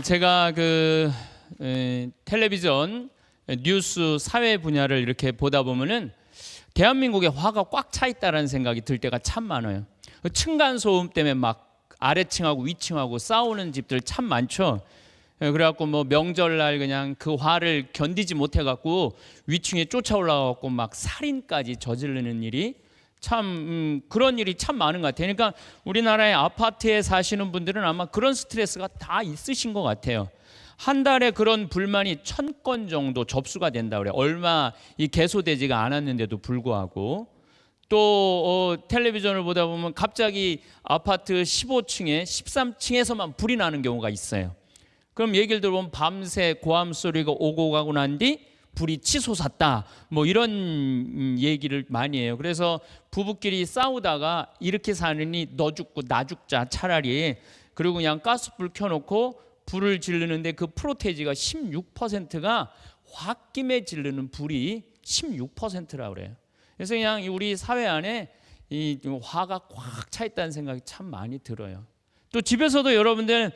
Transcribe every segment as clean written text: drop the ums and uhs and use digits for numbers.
제가 텔레비전 뉴스 사회 분야를 이렇게 보다 보면은 대한민국에 화가 꽉 차 있다라는 생각이 들 때가 참 많아요. 층간 소음 때문에 막 아래층하고 위층하고 싸우는 집들 참 많죠. 그래갖고 뭐 명절날 그냥 그 화를 견디지 못해갖고 위층에 쫓아올라가갖고 막 살인까지 저지르는 일이 참 그런 일이 참 많은 것 같아요. 그러니까 우리나라의 아파트에 사시는 분들은 아마 그런 스트레스가 다 있으신 것 같아요. 한 달에 그런 불만이 1000건 정도 접수가 된다 그래요. 얼마 이 개소되지가 않았는데도 불구하고 또 텔레비전을 보다 보면 갑자기 아파트 15층에 13층에서만 불이 나는 경우가 있어요. 그럼 얘기를 들어보면 밤새 고함 소리가 오고 가고 난 뒤 불이 치솟았다 뭐 이런 얘기를 많이 해요. 그래서 부부끼리 싸우다가 이렇게 사느니 너 죽고 나 죽자 차라리, 그리고 그냥 가스불 켜놓고 불을 지르는데 그 프로테이지가 16%가 홧김에 지르는 불이 16%라고 그래요. 그래서 그냥 우리 사회 안에 이 화가 꽉 차 있다는 생각이 참 많이 들어요. 또 집에서도 여러분들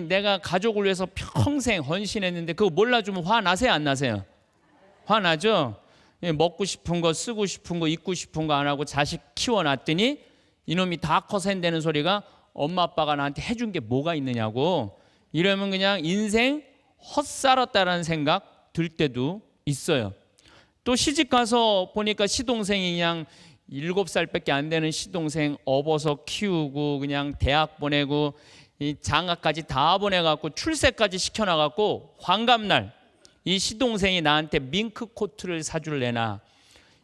내가 가족을 위해서 평생 헌신했는데 그거 몰라주면 화 나세요 안 나세요? 화 나죠? 먹고 싶은 거 쓰고 싶은 거 입고 싶은 거 안 하고 자식 키워놨더니 이놈이 다 커서 한다는 소리가 엄마 아빠가 나한테 해준 게 뭐가 있느냐고, 이러면 그냥 인생 헛살았다라는 생각 들 때도 있어요. 또 시집 가서 보니까 시동생이 그냥 7살밖에 안 되는 시동생 업어서 키우고 그냥 대학 보내고 이 장가까지 다 보내갖고 출세까지 시켜놔갖고 환갑날 이 시동생이 나한테 밍크 코트를 사줄래나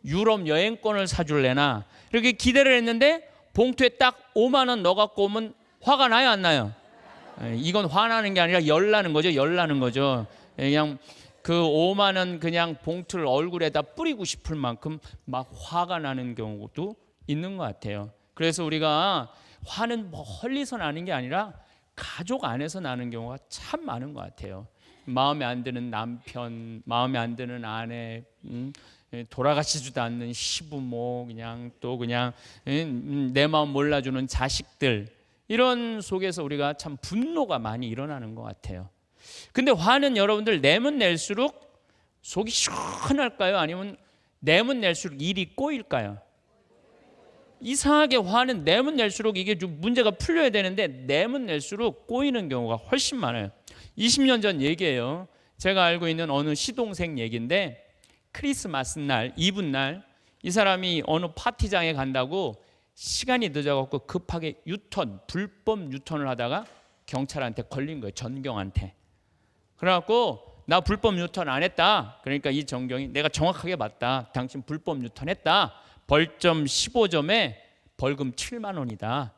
유럽 여행권을 사줄래나 이렇게 기대를 했는데 봉투에 딱 5만 원 넣어갖고 오면 화가 나요 안 나요? 이건 화나는 게 아니라 열나는 거죠. 열나는 거죠. 그냥 그 5만 원 그냥 봉투를 얼굴에다 뿌리고 싶을 만큼 막 화가 나는 경우도 있는 것 같아요. 그래서 우리가 화는 멀리서 나는 게 아니라 가족 안에서 나는 경우가 참 많은 것 같아요. 마음에 안 드는 남편, 마음에 안 드는 아내, 돌아가시지도 않는 시부모, 그냥 또 그냥 내 마음 몰라주는 자식들, 이런 속에서 우리가 참 분노가 많이 일어나는 것 같아요. 근데 화는 여러분들 내면 낼수록 속이 시원할까요? 아니면 내면 낼수록 일이 꼬일까요? 이상하게 화는 내면 낼수록 이게 좀 문제가 풀려야 되는데 내면 낼수록 꼬이는 경우가 훨씬 많아요. 20년 전 얘기예요. 제가 알고 있는 어느 시동생 얘기인데 크리스마스 날, 이브 날 이 사람이 어느 파티장에 간다고 시간이 늦어갖고 급하게 유턴, 불법 유턴을 하다가 경찰한테 걸린 거예요. 전경한테. 그래갖고 나 불법 유턴 안 했다. 그러니까 이 전경이 내가 정확하게 봤다. 당신 불법 유턴했다. 벌점 15점에 벌금 7만 원이다.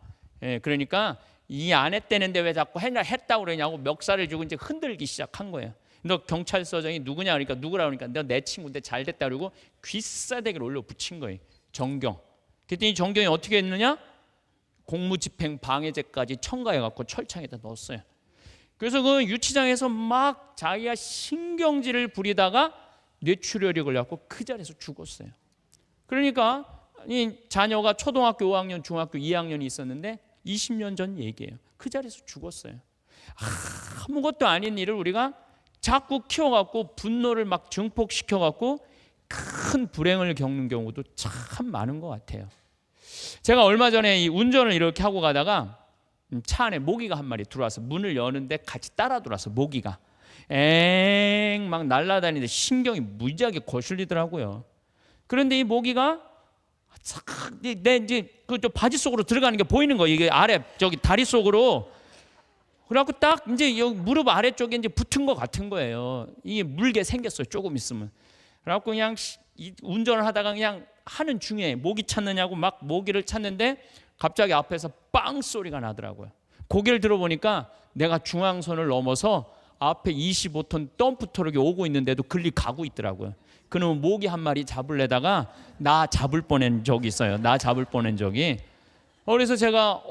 그러니까 이 안 했다는데 왜 자꾸 했다고 그러냐고 멱살을 주고 이제 흔들기 시작한 거예요. 너 경찰서장이 누구냐 그러니까 누구라 그러니까 너 내 친구인데 잘 됐다 그러고 귀싸대기를 올려 붙인 거예요. 전경. 그랬더니 정경이 어떻게 했느냐? 공무집행 방해죄까지 첨가해갖고 철창에다 넣었어요. 그래서 그 유치장에서 막 자기가 신경질을 부리다가 뇌출혈이 걸려갖고 그 자리에서 죽었어요. 그러니까 이 자녀가 초등학교 5학년, 중학교 2학년이 있었는데 20년 전 얘기예요. 그 자리에서 죽었어요. 아무것도 아닌 일을 우리가 자꾸 키워갖고 분노를 막 증폭시켜갖고 큰 불행을 겪는 경우도 참 많은 것 같아요. 제가 얼마 전에 이 운전을 이렇게 하고 가다가 차 안에 모기가 한 마리 들어와서 문을 여는데 같이 따라 들어와서 모기가 엥 막 날아다니는데 신경이 무지하게 거슬리더라고요. 그런데 이 모기가 내 이제 그 바지 속으로 들어가는 게 보이는 거예요. 이게 아래 저기 다리 속으로. 그래갖고 딱 이제 여기 무릎 아래쪽에 이제 붙은 것 같은 거예요. 이게 물게 생겼어요. 조금 있으면. 그래갖고 그냥 운전을 하다가 그냥 하는 중에 모기 찾느냐고 막 모기를 찾는데 갑자기 앞에서 빵 소리가 나더라고요. 고개를 들어보니까 내가 중앙선을 넘어서 앞에 25톤 덤프 트럭이 오고 있는데도 글리 가고 있더라고요. 그놈은 모기 한 마리 잡으려다가 나 잡을 뻔한 적이 있어요. 나 잡을 뻔한 적이. 그래서 제가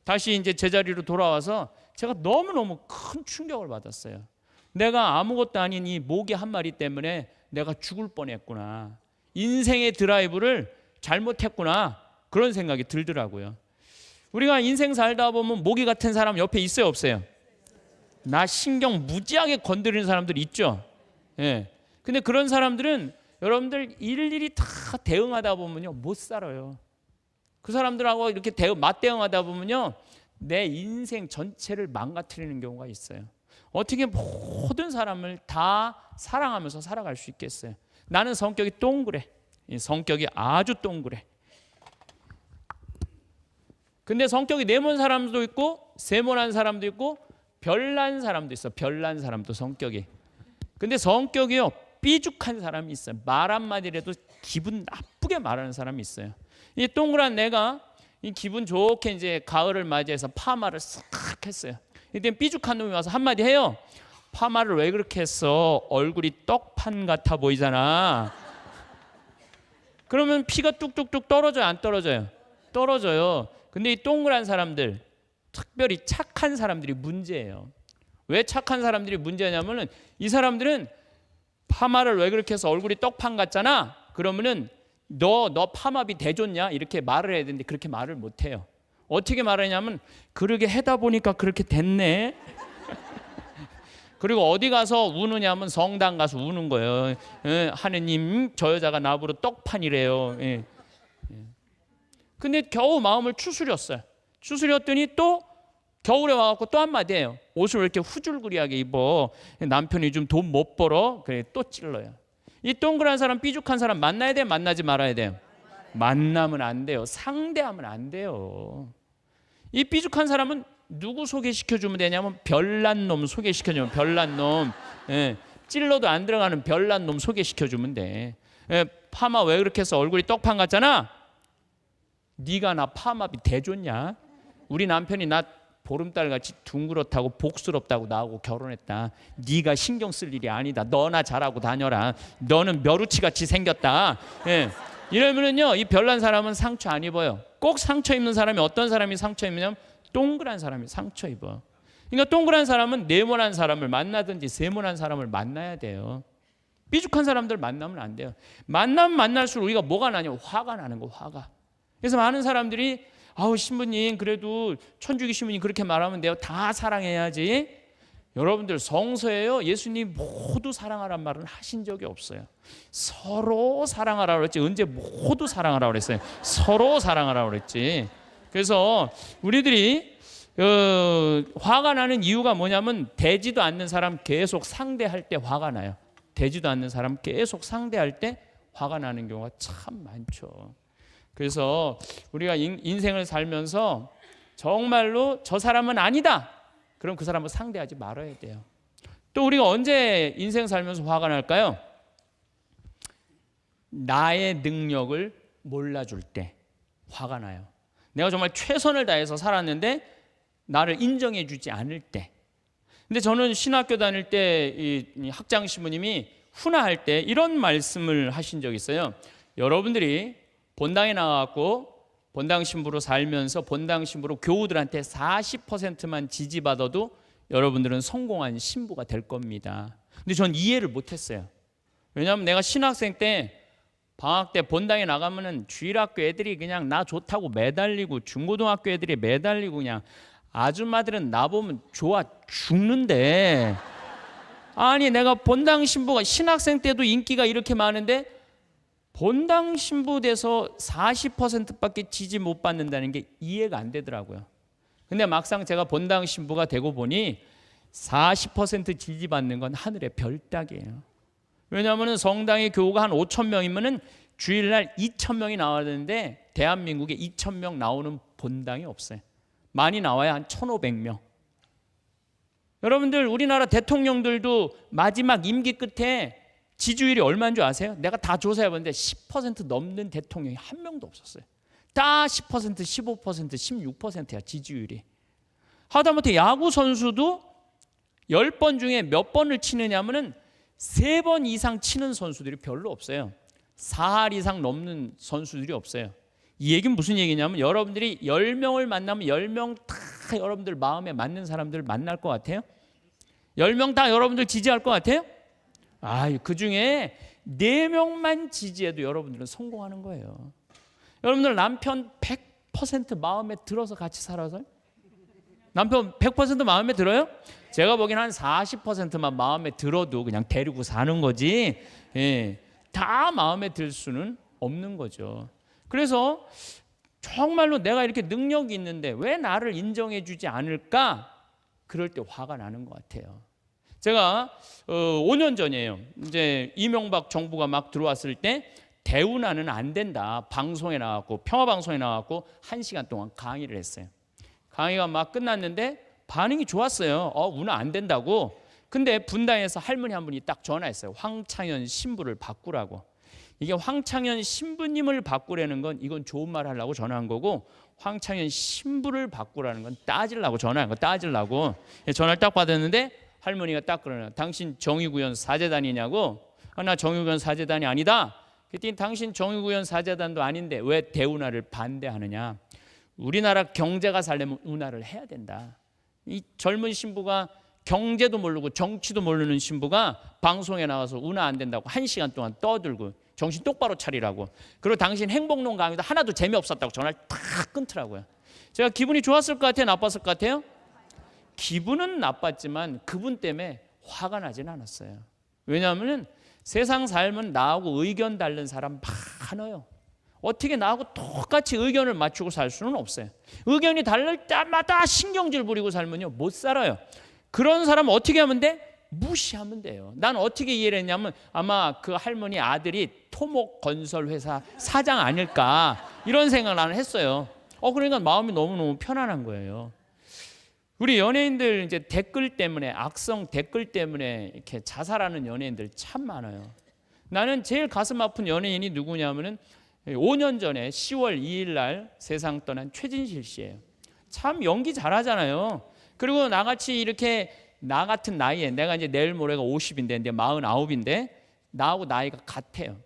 다시 이제 제자리로 돌아와서 제가 너무너무 큰 충격을 받았어요. 내가 아무것도 아닌 이 모기 한 마리 때문에 내가 죽을 뻔했구나. 인생의 드라이브를 잘못했구나. 그런 생각이 들더라고요. 우리가 인생 살다 보면 모기 같은 사람 옆에 있어요 없어요? 나 신경 무지하게 건드리는 사람들 있죠. 예. 근데 그런 사람들은 여러분들 일일이 다 대응하다 보면요 못 살아요. 그 사람들하고 이렇게 맞대응하다 보면요 내 인생 전체를 망가뜨리는 경우가 있어요. 어떻게 모든 사람을 다 사랑하면서 살아갈 수 있겠어요? 나는 성격이 동그래. 성격이 아주 동그래. 근데 성격이 네모난 사람도 있고 세모난 사람도 있고 별난 사람도 있어. 별난 사람도 성격이. 근데 성격이요 삐죽한 사람이 있어요. 말 한마디라도 기분 나쁘게 말하는 사람이 있어요. 이 동그란 내가 이 기분 좋게 이제 가을을 맞이해서 파마를 싹 했어요. 이때 삐죽한 놈이 와서 한마디 해요. 파마를 왜 그렇게 했어? 얼굴이 떡판 같아 보이잖아. 그러면 피가 뚝뚝뚝 떨어져요, 안 떨어져요? 떨어져요. 근데 이 동그란 사람들, 특별히 착한 사람들이 문제예요. 왜 착한 사람들이 문제냐면은 이 사람들은 파마를 왜 그렇게 해서 얼굴이 떡판 같잖아. 그러면은 너 파마비 대줬냐? 이렇게 말을 해야 되는데 그렇게 말을 못 해요. 어떻게 말하냐면 그러게 해다 보니까 그렇게 됐네. 그리고 어디 가서 우느냐면 성당 가서 우는 거예요. 예, 하느님 저 여자가 나보러 떡판이래요. 예. 근데 겨우 마음을 추스렸어요. 추스렸더니 또 겨울에 와갖고 또 한마디 해요. 옷을 왜 이렇게 후줄그리하게 입어? 남편이 좀 돈 못 벌어? 그래 또 찔러요. 이 동그란 사람 삐죽한 사람 만나야 돼요? 만나지 말아야 돼요? 만나면 안 돼요. 상대하면 안 돼요. 이 삐죽한 사람은 누구 소개시켜주면 되냐면 별난 놈 소개시켜주면 별난 놈. 예, 찔러도 안 들어가는 별난 놈 소개시켜주면 돼. 예, 파마 왜 그렇게 해서 얼굴이 떡판 같잖아? 네가 나 파마비 대줬냐? 우리 남편이 나 보름달같이 둥그렇다고 복스럽다고 나하고 결혼했다. 네가 신경 쓸 일이 아니다. 너나 잘하고 다녀라. 너는 멸우치같이 생겼다. 예. 이러면은요 이 별난 사람은 상처 안 입어요. 꼭 상처 입는 사람이 어떤 사람이 상처 입냐면 동그란 사람이 상처 입어. 그러니까 동그란 사람은 네모난 사람을 만나든지 세모난 사람을 만나야 돼요. 삐죽한 사람들 만나면 안 돼요. 만나면 만날수록 우리가 뭐가 나냐면 화가 나는 거. 화가. 그래서 많은 사람들이 아우 신부님 그래도 천주교 신부님 그렇게 말하면 돼요. 다 사랑해야지. 여러분들 성서에요 예수님 모두 사랑하란 말은 하신 적이 없어요. 서로 사랑하라고 그랬지. 언제 모두 사랑하라고 그랬어요? 서로 사랑하라고 그랬지. 그래서 우리들이 화가 나는 이유가 뭐냐면 되지도 않는 사람 계속 상대할 때 화가 나요. 되지도 않는 사람 계속 상대할 때 화가 나는 경우가 참 많죠. 그래서 우리가 인생을 살면서 정말로 저 사람은 아니다. 그럼 그 사람을 상대하지 말아야 돼요. 또 우리가 언제 인생 살면서 화가 날까요? 나의 능력을 몰라줄 때 화가 나요. 내가 정말 최선을 다해서 살았는데 나를 인정해 주지 않을 때. 근데 저는 신학교 다닐 때 이 학장 신부님이 훈화할 때 이런 말씀을 하신 적이 있어요. 여러분들이 본당에 나와갖고 본당 신부로 살면서 본당 신부로 교우들한테 40%만 지지받아도 여러분들은 성공한 신부가 될 겁니다. 근데 전 이해를 못했어요. 왜냐하면 내가 신학생 때 방학 때 본당에 나가면은 주일학교 애들이 그냥 나 좋다고 매달리고 중고등학교 애들이 매달리고 그냥 아줌마들은 나 보면 좋아 죽는데 아니 내가 본당 신부가 신학생 때도 인기가 이렇게 많은데 본당 신부 돼서 40%밖에 지지 못 받는다는 게 이해가 안 되더라고요. 근데 막상 제가 본당 신부가 되고 보니 40% 지지 받는 건 하늘의 별 따기예요. 왜냐하면 성당의 교우가 한 5천 명이면은 주일날 2천 명이 나와야 되는데 대한민국에 2천 명 나오는 본당이 없어요. 많이 나와야 한 1,500명. 여러분들 우리나라 대통령들도 마지막 임기 끝에 지지율이 얼마인 줄 아세요? 내가 다 조사해봤는데 10% 넘는 대통령이 한 명도 없었어요. 다 10%, 15%, 16%야 지지율이. 하다못해 야구 선수도 10번 중에 몇 번을 치느냐면은 3번 이상 치는 선수들이 별로 없어요. 4할 이상 넘는 선수들이 없어요. 이 얘기는 무슨 얘기냐면 여러분들이 10명을 만나면 10명 다 여러분들 마음에 맞는 사람들 만날 것 같아요? 10명 다 여러분들 지지할 것 같아요? 그 중에 4명만 지지해도 여러분들은 성공하는 거예요. 여러분들 남편 100% 마음에 들어서 같이 살아서 남편 100% 마음에 들어요? 제가 보기엔 한 40%만 마음에 들어도 그냥 데리고 사는 거지, 예, 다 마음에 들 수는 없는 거죠. 그래서 정말로 내가 이렇게 능력이 있는데 왜 나를 인정해 주지 않을까? 그럴 때 화가 나는 것 같아요. 제가 5년 전이에요. 이제 이명박 정부가 막 들어왔을 때 대운하는 안 된다. 방송에 나왔고, 평화방송에 나왔고 1시간 동안 강의를 했어요. 강의가 막 끝났는데 반응이 좋았어요. 운하 안 된다고. 근데 분당에서 할머니 한 분이 딱 전화했어요. 황창현 신부를 바꾸라고. 이게 황창현 신부님을 바꾸라는 건 이건 좋은 말 하려고 전화한 거고, 황창현 신부를 바꾸라는 건 따지려고 전화한 거, 따지려고. 전화를 딱 받았는데 할머니가 딱 그러나, 당신 정의구현 사재단이냐고. 나 정의구현 사재단이 아니다. 그랬더니 당신 정의구현 사재단도 아닌데 왜 대운하를 반대하느냐. 우리나라 경제가 살려면 운하를 해야 된다. 이 젊은 신부가 경제도 모르고 정치도 모르는 신부가 방송에 나와서 운하 안 된다고 1시간 동안 떠들고, 정신 똑바로 차리라고. 그리고 당신 행복론 강의도 하나도 재미없었다고 전화를 탁 끊더라고요. 제가 기분이 좋았을 것 같아요? 나빴을 것 같아요? 기분은 나빴지만 그분 때문에 화가 나진 않았어요. 왜냐하면 세상 살면 나하고 의견 다른 사람 많아요. 어떻게 나하고 똑같이 의견을 맞추고 살 수는 없어요. 의견이 다를 때마다 신경질 부리고 살면요 못 살아요. 그런 사람 어떻게 하면 돼? 무시하면 돼요. 난 어떻게 이해를 했냐면 아마 그 할머니 아들이 토목건설회사 사장 아닐까 이런 생각을 나는 했어요. 그러니까 마음이 너무너무 편안한 거예요. 우리 연예인들 이제 댓글 때문에, 악성 댓글 때문에 이렇게 자살하는 연예인들 참 많아요. 나는 제일 가슴 아픈 연예인이 누구냐면은 5년 전에 10월 2일 날 세상 떠난 최진실 씨예요. 참 연기 잘하잖아요. 그리고 나같이 이렇게 나 같은 나이에, 내가 이제 내일 모레가 50인데 이제 49인데 나하고 나이가 같아요.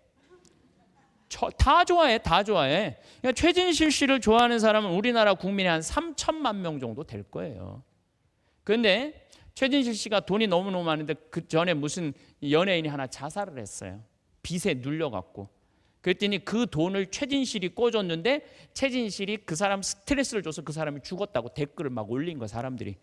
다 좋아해, 다 좋아해. 그러니까 최진실 씨를 좋아하는 사람은 우리나라 국민이 한 3천만 명 정도 될 거예요. 그런데 최진실 씨가 돈이 너무너무 많은데 그 전에 무슨 연예인이 하나 자살을 했어요. 빚에 눌려갖고. 그랬더니 그 돈을 최진실이 꿔줬는데 최진실이 그 사람 스트레스를 줘서 그 사람이 죽었다고 댓글을 막 올린 거야. 사람들이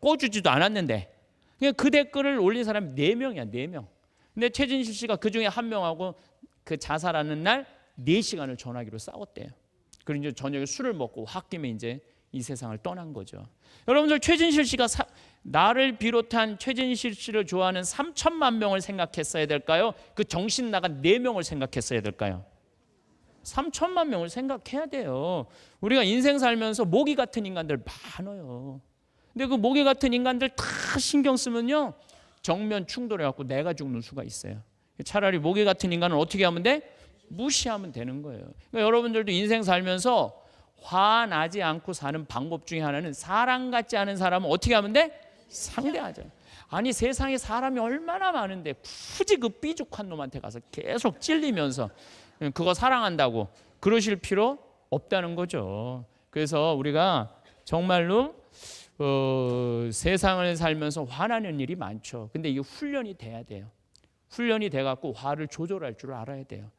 꿔주지도 않았는데. 그러니까 그 댓글을 올린 사람이 4명이야 4명. 근데 최진실 씨가 그 중에 한 명하고 그 자살하는 날 4시간을 전화기로 싸웠대요. 그리고 이제 저녁에 술을 먹고 홧김에 이제 이 세상을 떠난 거죠. 여러분들, 최진실 씨가 나를 비롯한 최진실 씨를 좋아하는 3천만 명을 생각했어야 될까요? 그 정신 나간 4명을 생각했어야 될까요? 3천만 명을 생각해야 돼요. 우리가 인생 살면서 모기 같은 인간들 많아요. 근데 그 모기 같은 인간들 다 신경 쓰면요 정면 충돌해 갖고 내가 죽는 수가 있어요. 차라리 모기 같은 인간은 어떻게 하면 돼? 무시하면 되는 거예요. 그러니까 여러분들도 인생 살면서 화나지 않고 사는 방법 중에 하나는 사람 같지 않은 사람은 어떻게 하면 돼? 상대하죠. 아니 세상에 사람이 얼마나 많은데 굳이 그 삐죽한 놈한테 가서 계속 찔리면서 그거 사랑한다고 그러실 필요 없다는 거죠. 그래서 우리가 정말로 세상을 살면서 화나는 일이 많죠. 근데 이게 훈련이 돼야 돼요. 훈련이 돼갖고 화를 조절할 줄 알아야 돼요.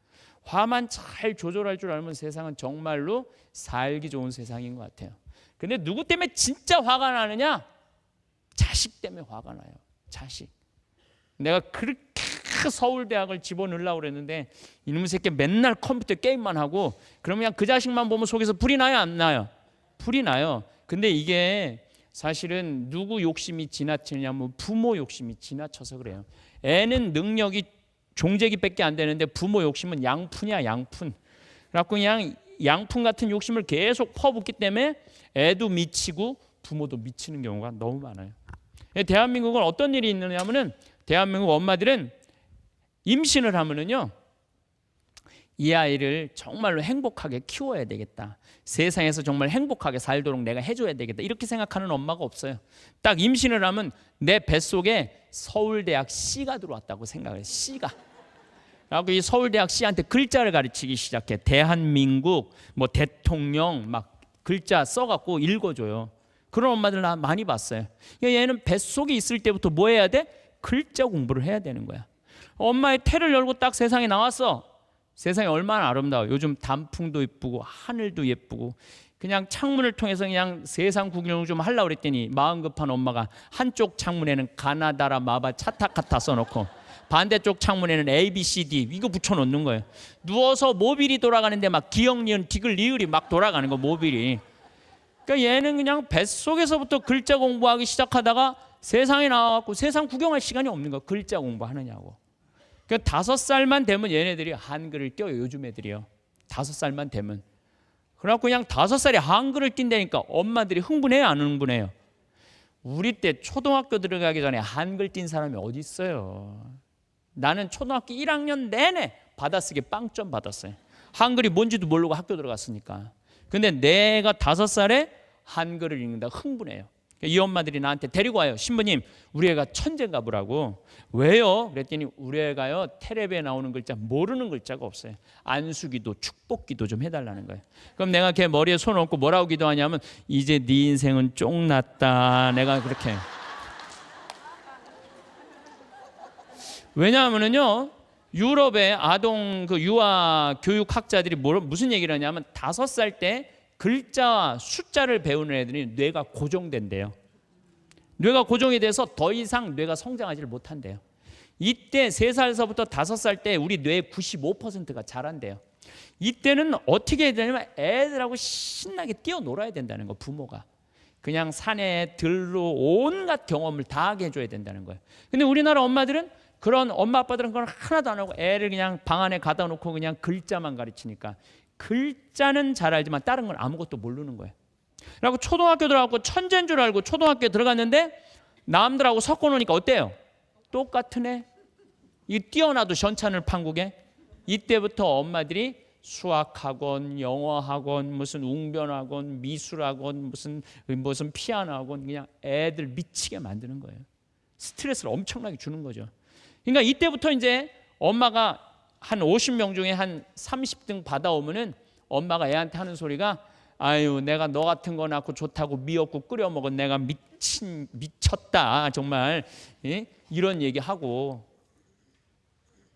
화만 잘 조절할 줄 알면 세상은 정말로 살기 좋은 세상인 것 같아요. 근데 누구 때문에 진짜 화가 나느냐? 자식 때문에 화가 나요. 자식. 내가 그렇게 서울대학을 집어넣으려고 그랬는데 이놈의 새끼 맨날 컴퓨터 게임만 하고 그러면 그냥 그 자식만 보면 속에서 불이 나요? 안 나요? 불이 나요. 근데 이게 사실은 누구 욕심이 지나치냐면 부모 욕심이 지나쳐서 그래요. 애는 능력이 종재기밖에 안 되는데 부모 욕심은 양푼이야, 양푼. 그래갖고 그냥 양푼 같은 욕심을 계속 퍼붓기 때문에 애도 미치고 부모도 미치는 경우가 너무 많아요. 대한민국은 어떤 일이 있느냐면은 대한민국 엄마들은 임신을 하면은요 이 아이를 정말로 행복하게 키워야 되겠다. 세상에서 정말 행복하게 살도록 내가 해줘야 되겠다. 이렇게 생각하는 엄마가 없어요. 딱 임신을 하면 내 뱃속에 서울대학 C가 들어왔다고 생각해요. C가. 그리고 이 서울대학 C한테 글자를 가르치기 시작해. 대한민국, 뭐 대통령 막 글자 써갖고 읽어줘요. 그런 엄마들 나 많이 봤어요. 얘는 뱃속에 있을 때부터 뭐 해야 돼? 글자 공부를 해야 되는 거야. 엄마의 태를 열고 딱 세상에 나왔어. 세상이 얼마나 아름다워. 요즘 단풍도 예쁘고 하늘도 예쁘고 그냥 창문을 통해서 그냥 세상 구경을 좀 하려고 그랬더니 마음 급한 엄마가 한쪽 창문에는 가나다라 마바 차타카타 써놓고 반대쪽 창문에는 ABCD 이거 붙여놓는 거예요. 누워서 모빌이 돌아가는데 막 기역, 니은, 디귿, 리을이 막 돌아가는 거 모빌이. 그러니까 얘는 그냥 뱃속에서부터 글자 공부하기 시작하다가 세상에 나와갖고 세상 구경할 시간이 없는 거야. 글자 공부하느냐고. 그러니까 5살만 되면 얘네들이 한글을 띄어요. 요즘 애들이요. 5살만 되면. 그래갖고 그냥 5살에 한글을 띈다니까 엄마들이 흥분해요, 안 흥분해요? 우리 때 초등학교 들어가기 전에 한글 띈 사람이 어디 있어요? 나는 초등학교 1학년 내내 받아쓰기 빵점 받았어요. 한글이 뭔지도 모르고 학교 들어갔으니까. 근데 내가 5살에 한글을 읽는다 흥분해요. 이 엄마들이 나한테 데리고 와요. 신부님, 우리 애가 천재인가 보라고. 왜요? 그랬더니 우리 애가요 텔레비에 나오는 글자 모르는 글자가 없어요. 안수기도 축복기도 좀 해달라는 거예요. 그럼 내가 걔 머리에 손 얹고 뭐라고 기도하냐면 이제 네 인생은 쫑났다. 내가 그렇게. 왜냐하면요 유럽의 아동 그 유아 교육학자들이 무슨 얘기를 하냐면 5살 때 글자와 숫자를 배우는 애들이 뇌가 고정된대요. 뇌가 고정이 돼서 더 이상 뇌가 성장하지를 못한대요. 이때 3살서부터 5살 때 우리 뇌의 95%가 자란대요. 이때는 어떻게 해야 되냐면 애들하고 신나게 뛰어놀아야 된다는 거. 부모가 그냥 산에 들로 온갖 경험을 다 하게 해줘야 된다는 거예요. 근데 우리나라 엄마들은 그런 엄마 아빠들은 그걸 하나도 안 하고 애를 그냥 방 안에 가다 놓고 그냥 글자만 가르치니까 글자는 잘 알지만 다른 건 아무것도 모르는 거예요. 그리고 초등학교 들어가고 천재인 줄 알고 초등학교에 들어갔는데 남들하고 섞어 놓으니까 어때요? 똑같은 애. 이 뛰어나도 전찬을 판국에. 이때부터 엄마들이 수학학원, 영어학원, 무슨 웅변학원, 미술학원, 무슨 피아노학원 그냥 애들 미치게 만드는 거예요. 스트레스를 엄청나게 주는 거죠. 그러니까 이때부터 이제 엄마가 한 50명 중에 한 30등 받아오면은 엄마가 애한테 하는 소리가 아유 내가 너 같은 거 낳고 좋다고 미역국 끓여 먹은 내가 미쳤다 정말. 예? 이런 얘기하고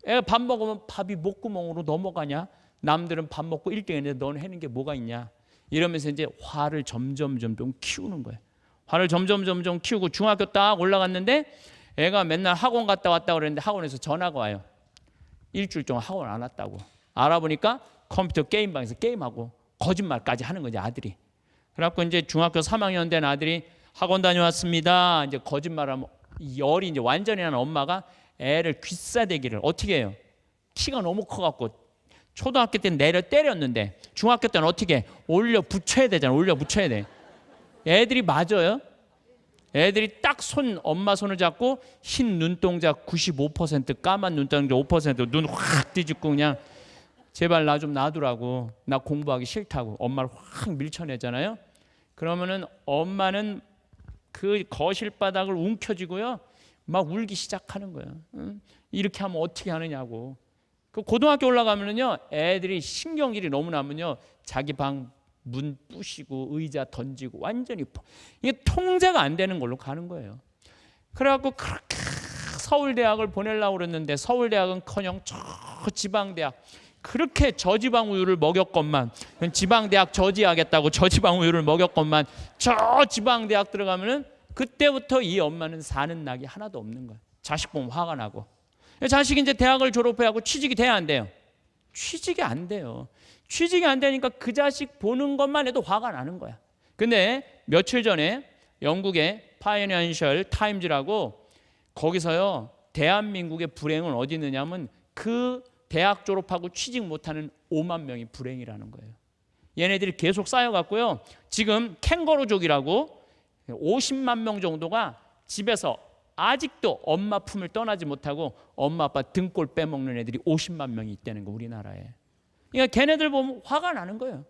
애가 밥 먹으면 밥이 목구멍으로 넘어가냐? 남들은 밥 먹고 1등했는데 너는 해는 게 뭐가 있냐? 이러면서 이제 화를 점점 키우는 거예요. 화를 점점 키우고 중학교 딱 올라갔는데 애가 맨날 학원 갔다 왔다 그랬는데 학원에서 전화가 와요. 일주일 동안 학원 안 왔다고. 알아보니까 컴퓨터 게임방에서 게임하고 거짓말까지 하는 거지 아들이. 그래갖고 이제 중학교 3학년 된 아들이 학원 다녀왔습니다. 이제 거짓말하면 열이 이제 완전히 난 엄마가 애를 귀싸대기를 어떻게 해요? 키가 너무 커갖고 초등학교 때는 내려 때렸는데 중학교 때는 어떻게 해? 올려 붙여야 되잖아. 올려 붙여야 돼. 애들이 맞아요. 애들이 딱 엄마 손을 잡고 흰 눈동자 95% 까만 눈동자 5% 눈 확 뒤집고 그냥 제발 나 좀 놔두라고. 나 공부하기 싫다고. 엄마를 확 밀쳐내잖아요. 그러면은 엄마는 그 거실 바닥을 움켜쥐고요. 막 울기 시작하는 거예요. 응? 이렇게 하면 어떻게 하느냐고. 그 고등학교 올라가면은요. 애들이 신경질이 너무 나면요. 자기 방 문 부시고 의자 던지고 완전히 이게 통제가 안 되는 걸로 가는 거예요. 그래갖고 그렇게 서울대학을 보내려고 그랬는데 서울대학은커녕 저 지방대학 그렇게 저지방 우유를 먹였건만 지방대학 저지하겠다고 저지방 우유를 먹였건만 저 지방대학 들어가면은 그때부터 이 엄마는 사는 낙이 하나도 없는 거예요. 자식 보면 화가 나고. 자식이 이제 대학을 졸업해하고 취직이 돼야 안 돼요? 취직이 안 돼요. 취직이 안 되니까 그 자식 보는 것만 해도 화가 나는 거야. 근데 며칠 전에 영국의 파이낸셜 타임즈라고 거기서요 대한민국의 불행은 어디 있느냐면 그 대학 졸업하고 취직 못하는 5만 명이 불행이라는 거예요. 얘네들이 계속 쌓여갖고요. 지금 캥거루족이라고 50만 명 정도가 집에서 아직도 엄마 품을 떠나지 못하고 엄마 아빠 등골 빼먹는 애들이 50만 명이 있다는 거 우리나라에. 그러니까 걔네들 보면 화가 나는 거예요.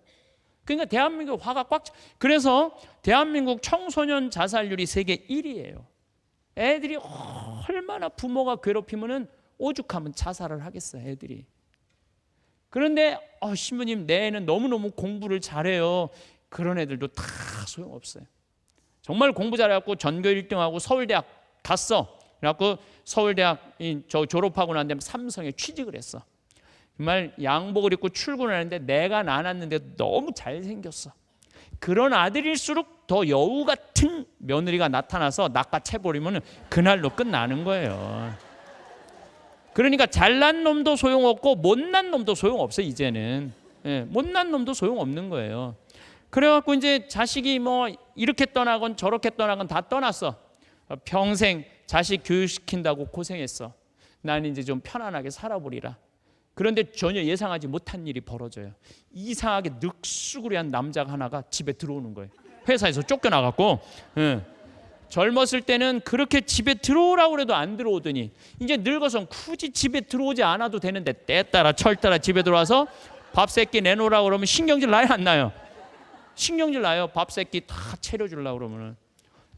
그러니까 대한민국 화가 꽉 차. 그래서 대한민국 청소년 자살률이 세계 1위예요. 애들이 얼마나 부모가 괴롭히면은 오죽하면 자살을 하겠어요, 애들이. 그런데 신부님 내 애는 너무너무 공부를 잘해요. 그런 애들도 다 소용없어요. 정말 공부 잘해갖고 전교 1등하고 서울대학 갔어. 그래갖고 서울대학 졸업하고 난 다음에 삼성에 취직을 했어. 정말 양복을 입고 출근하는데 내가 나눴는데 너무 잘생겼어. 그런 아들일수록 더 여우 같은 며느리가 나타나서 낚아채버리면 그날로 끝나는 거예요. 그러니까 잘난 놈도 소용없고 못난 놈도 소용없어요. 이제는 못난 놈도 소용없는 거예요. 그래갖고 이제 자식이 뭐 이렇게 떠나건 저렇게 떠나건 다 떠났어. 평생 자식 교육시킨다고 고생했어. 나는 이제 좀 편안하게 살아보리라. 그런데 전혀 예상하지 못한 일이 벌어져요. 이상하게 늑수구리한 남자가 하나가 집에 들어오는 거예요. 회사에서 쫓겨나갖고 젊었을 때는 그렇게 집에 들어오라고 해도 안 들어오더니 이제 늙어서 굳이 집에 들어오지 않아도 되는데 때 따라 철 따라 집에 들어와서 밥 세끼 내놓으라고 그러면 신경질 나요 안 나요? 신경질 나요. 밥 세끼 다 차려주려고 그러면.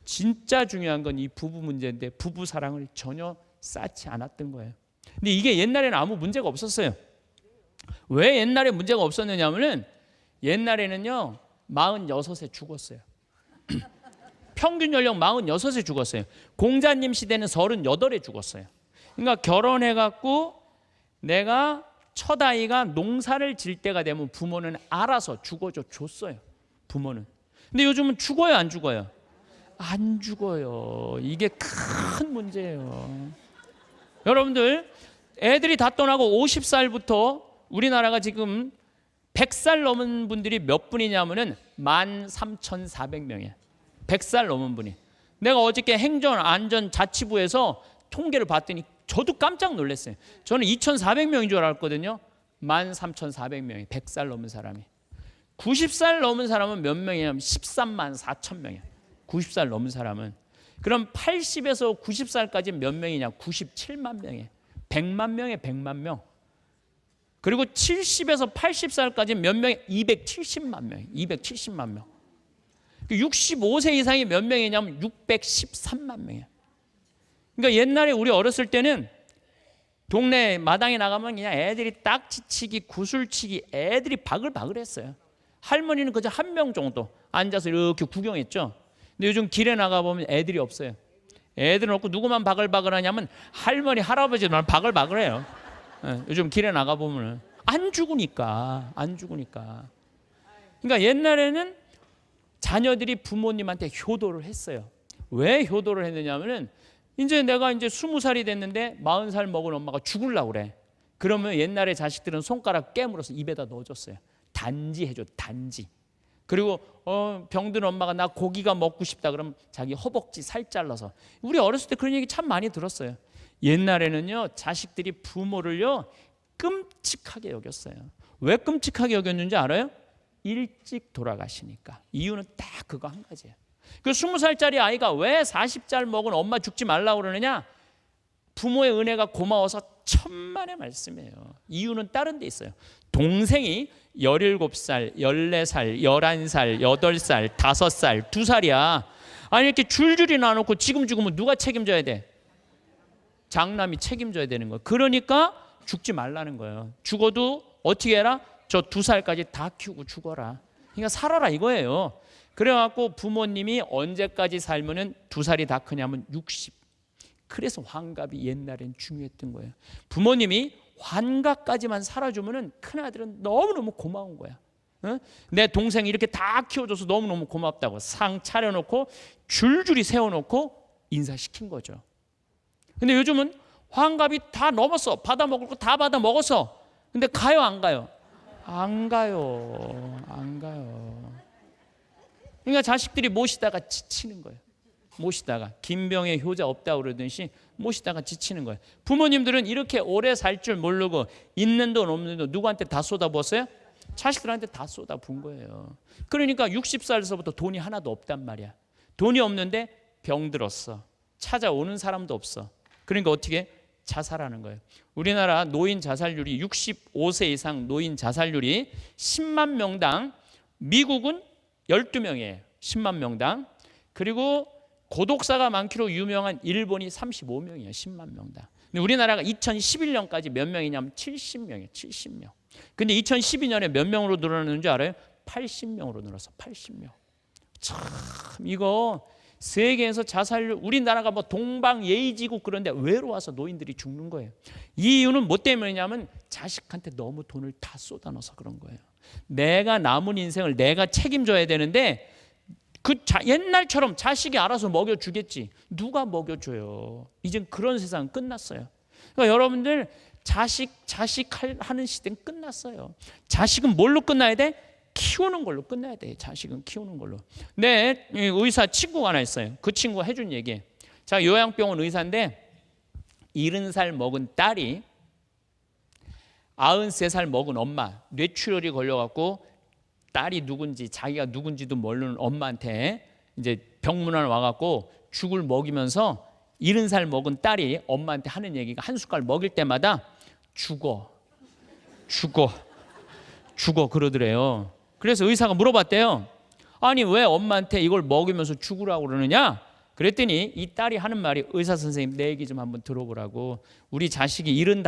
진짜 중요한 건 이 부부 문제인데 부부 사랑을 전혀 쌓지 않았던 거예요. 근데 이게 옛날에는 아무 문제가 없었어요. 왜 옛날에 문제가 없었느냐면은 옛날에는요 46에 죽었어요. 평균 연령 46에 죽었어요. 공자님 시대는 38에 죽었어요. 그러니까 결혼해갖고 내가 첫 아이가 농사를 질 때가 되면 부모는 알아서 죽어줘 줬어요. 부모는. 근데 요즘은 죽어요 안 죽어요? 안 죽어요. 이게 큰 문제예요. 여러분들 애들이 다 떠나고 50살부터 우리나라가 지금 100살 넘은 분들이 몇 분이냐면은 13,400명이에요. 100살 넘은 분이. 내가 어저께 행정안전자치부에서 통계를 봤더니 저도 깜짝 놀랐어요. 저는 2,400명인 줄 알았거든요. 13,400명이 100살 넘은 사람이. 90살 넘은 사람은 몇 명이냐면 13만 4천 명이에요. 90살 넘은 사람은. 그럼 80에서 90살까지 몇 명이냐? 97만 명이에요. 100만 명에 100만 명. 그리고 70에서 80살까지 몇 명이 270만 명. 270만 명. 65세 이상이 몇 명이냐면 613만 명이에요. 그러니까 옛날에 우리 어렸을 때는 동네 마당에 나가면 그냥 애들이 딱지치기, 구슬치기, 애들이 바글바글 했어요. 할머니는 그저 한 명 정도 앉아서 이렇게 구경했죠. 근데 요즘 길에 나가보면 애들이 없어요. 애들은 없고 누구만 바글바글 하냐면 할머니, 할아버지만 바글바글해요. 요즘 길에 나가보면 안 죽으니까. 그러니까 옛날에는 자녀들이 부모님한테 효도를 했어요. 왜 효도를 했느냐면은 이제 내가 이제 20살이 됐는데 40살 먹은 엄마가 죽으려고 그래. 그러면 옛날에 자식들은 손가락 깨물어서 입에다 넣어줬어요. 단지 해줘, 단지. 그리고 병든 엄마가 나 고기가 먹고 싶다 그러면 자기 허벅지 살 잘라서. 우리 어렸을 때 그런 얘기 참 많이 들었어요. 옛날에는요 자식들이 부모를요 끔찍하게 여겼어요. 왜 끔찍하게 여겼는지 알아요? 일찍 돌아가시니까. 이유는 딱 그거 한 가지예요. 그 20살짜리 아이가 왜 40살 먹은 엄마 죽지 말라고 그러느냐? 부모의 은혜가 고마워서 천만의 말씀이에요. 이유는 다른 데 있어요. 동생이 17살, 14살, 11살, 8살, 5살, 2살이야. 아니 이렇게 줄줄이 나눠놓고 지금 죽으면 누가 책임져야 돼? 장남이 책임져야 되는 거예요. 그러니까 죽지 말라는 거예요. 죽어도 어떻게 해라? 저 2살까지 다 키우고 죽어라. 그러니까 살아라 이거예요. 그래갖고 부모님이 언제까지 살면은 2살이 다 크냐면 60. 그래서 환갑이 옛날엔 중요했던 거예요. 부모님이 환갑까지만 살아주면은 큰아들은 너무너무 고마운 거야. 내 동생이 이렇게 다 키워줘서 너무너무 고맙다고 상 차려놓고 줄줄이 세워놓고 인사시킨 거죠. 근데 요즘은 환갑이 다 넘었어. 받아 먹을 거 다 받아 먹었어. 근데 가요 안 가요? 안 가요. 그러니까 자식들이 모시다가 지치는 거예요. 모시다가 김병의 효자 없다고 그러듯이 모시다가 지치는 거예요. 부모님들은 이렇게 오래 살 줄 모르고 있는 돈 없는 돈 누구한테 다 쏟아부었어요? 자식들한테 다 쏟아부은 거예요. 그러니까 60살에서부터 돈이 하나도 없단 말이야. 돈이 없는데 병들었어. 찾아오는 사람도 없어. 그러니까 어떻게? 자살하는 거예요. 우리나라 노인 자살률이 65세 이상 노인 자살률이 10만 명당 미국은 12명이에요. 10만 명당. 그리고 고독사가 많기로 유명한 일본이 35명이에요. 10만 명당. 근데 우리나라가 2011년까지 몇 명이냐면 70명이에요. 70명. 근데 2012년에 몇 명으로 늘어났는지 알아요? 80명으로 늘었어. 80명. 참 이거 세계에서 자살률 우리나라가 뭐 동방예의지국 그런데 외로워서 노인들이 죽는 거예요. 이 이유는 뭐 때문이냐면 자식한테 너무 돈을 다 쏟아넣어서 그런 거예요. 내가 남은 인생을 내가 책임져야 되는데 옛날처럼 자식이 알아서 먹여주겠지. 누가 먹여줘요? 이젠 그런 세상 끝났어요. 그러니까 여러분들 자식 하는 시대는 끝났어요. 자식은 뭘로 끝나야 돼? 키우는 걸로 끝나야 돼. 자식은 키우는 걸로. 내 의사 친구가 하나 있어요. 그 친구가 해준 얘기. 자, 요양병원 의사인데 70살 먹은 딸이 93살 먹은 엄마 뇌출혈이 걸려갖고 딸이 누군지 자기가 누군지도 모르는 엄마한테 이제 병문안 와갖고 죽을 먹이면서 70살 먹은 딸이 엄마한테 하는 얘기가 한 숟갈 먹일 때마다 죽어 그러더래요. 그래서 의사가 물어봤대요. 아니 왜 엄마한테 이걸 먹이면서 죽으라고 그러느냐? 그랬더니 이 딸이 하는 말이 의사 선생님 내 얘기 좀 한번 들어보라고. 우리 자식이 75,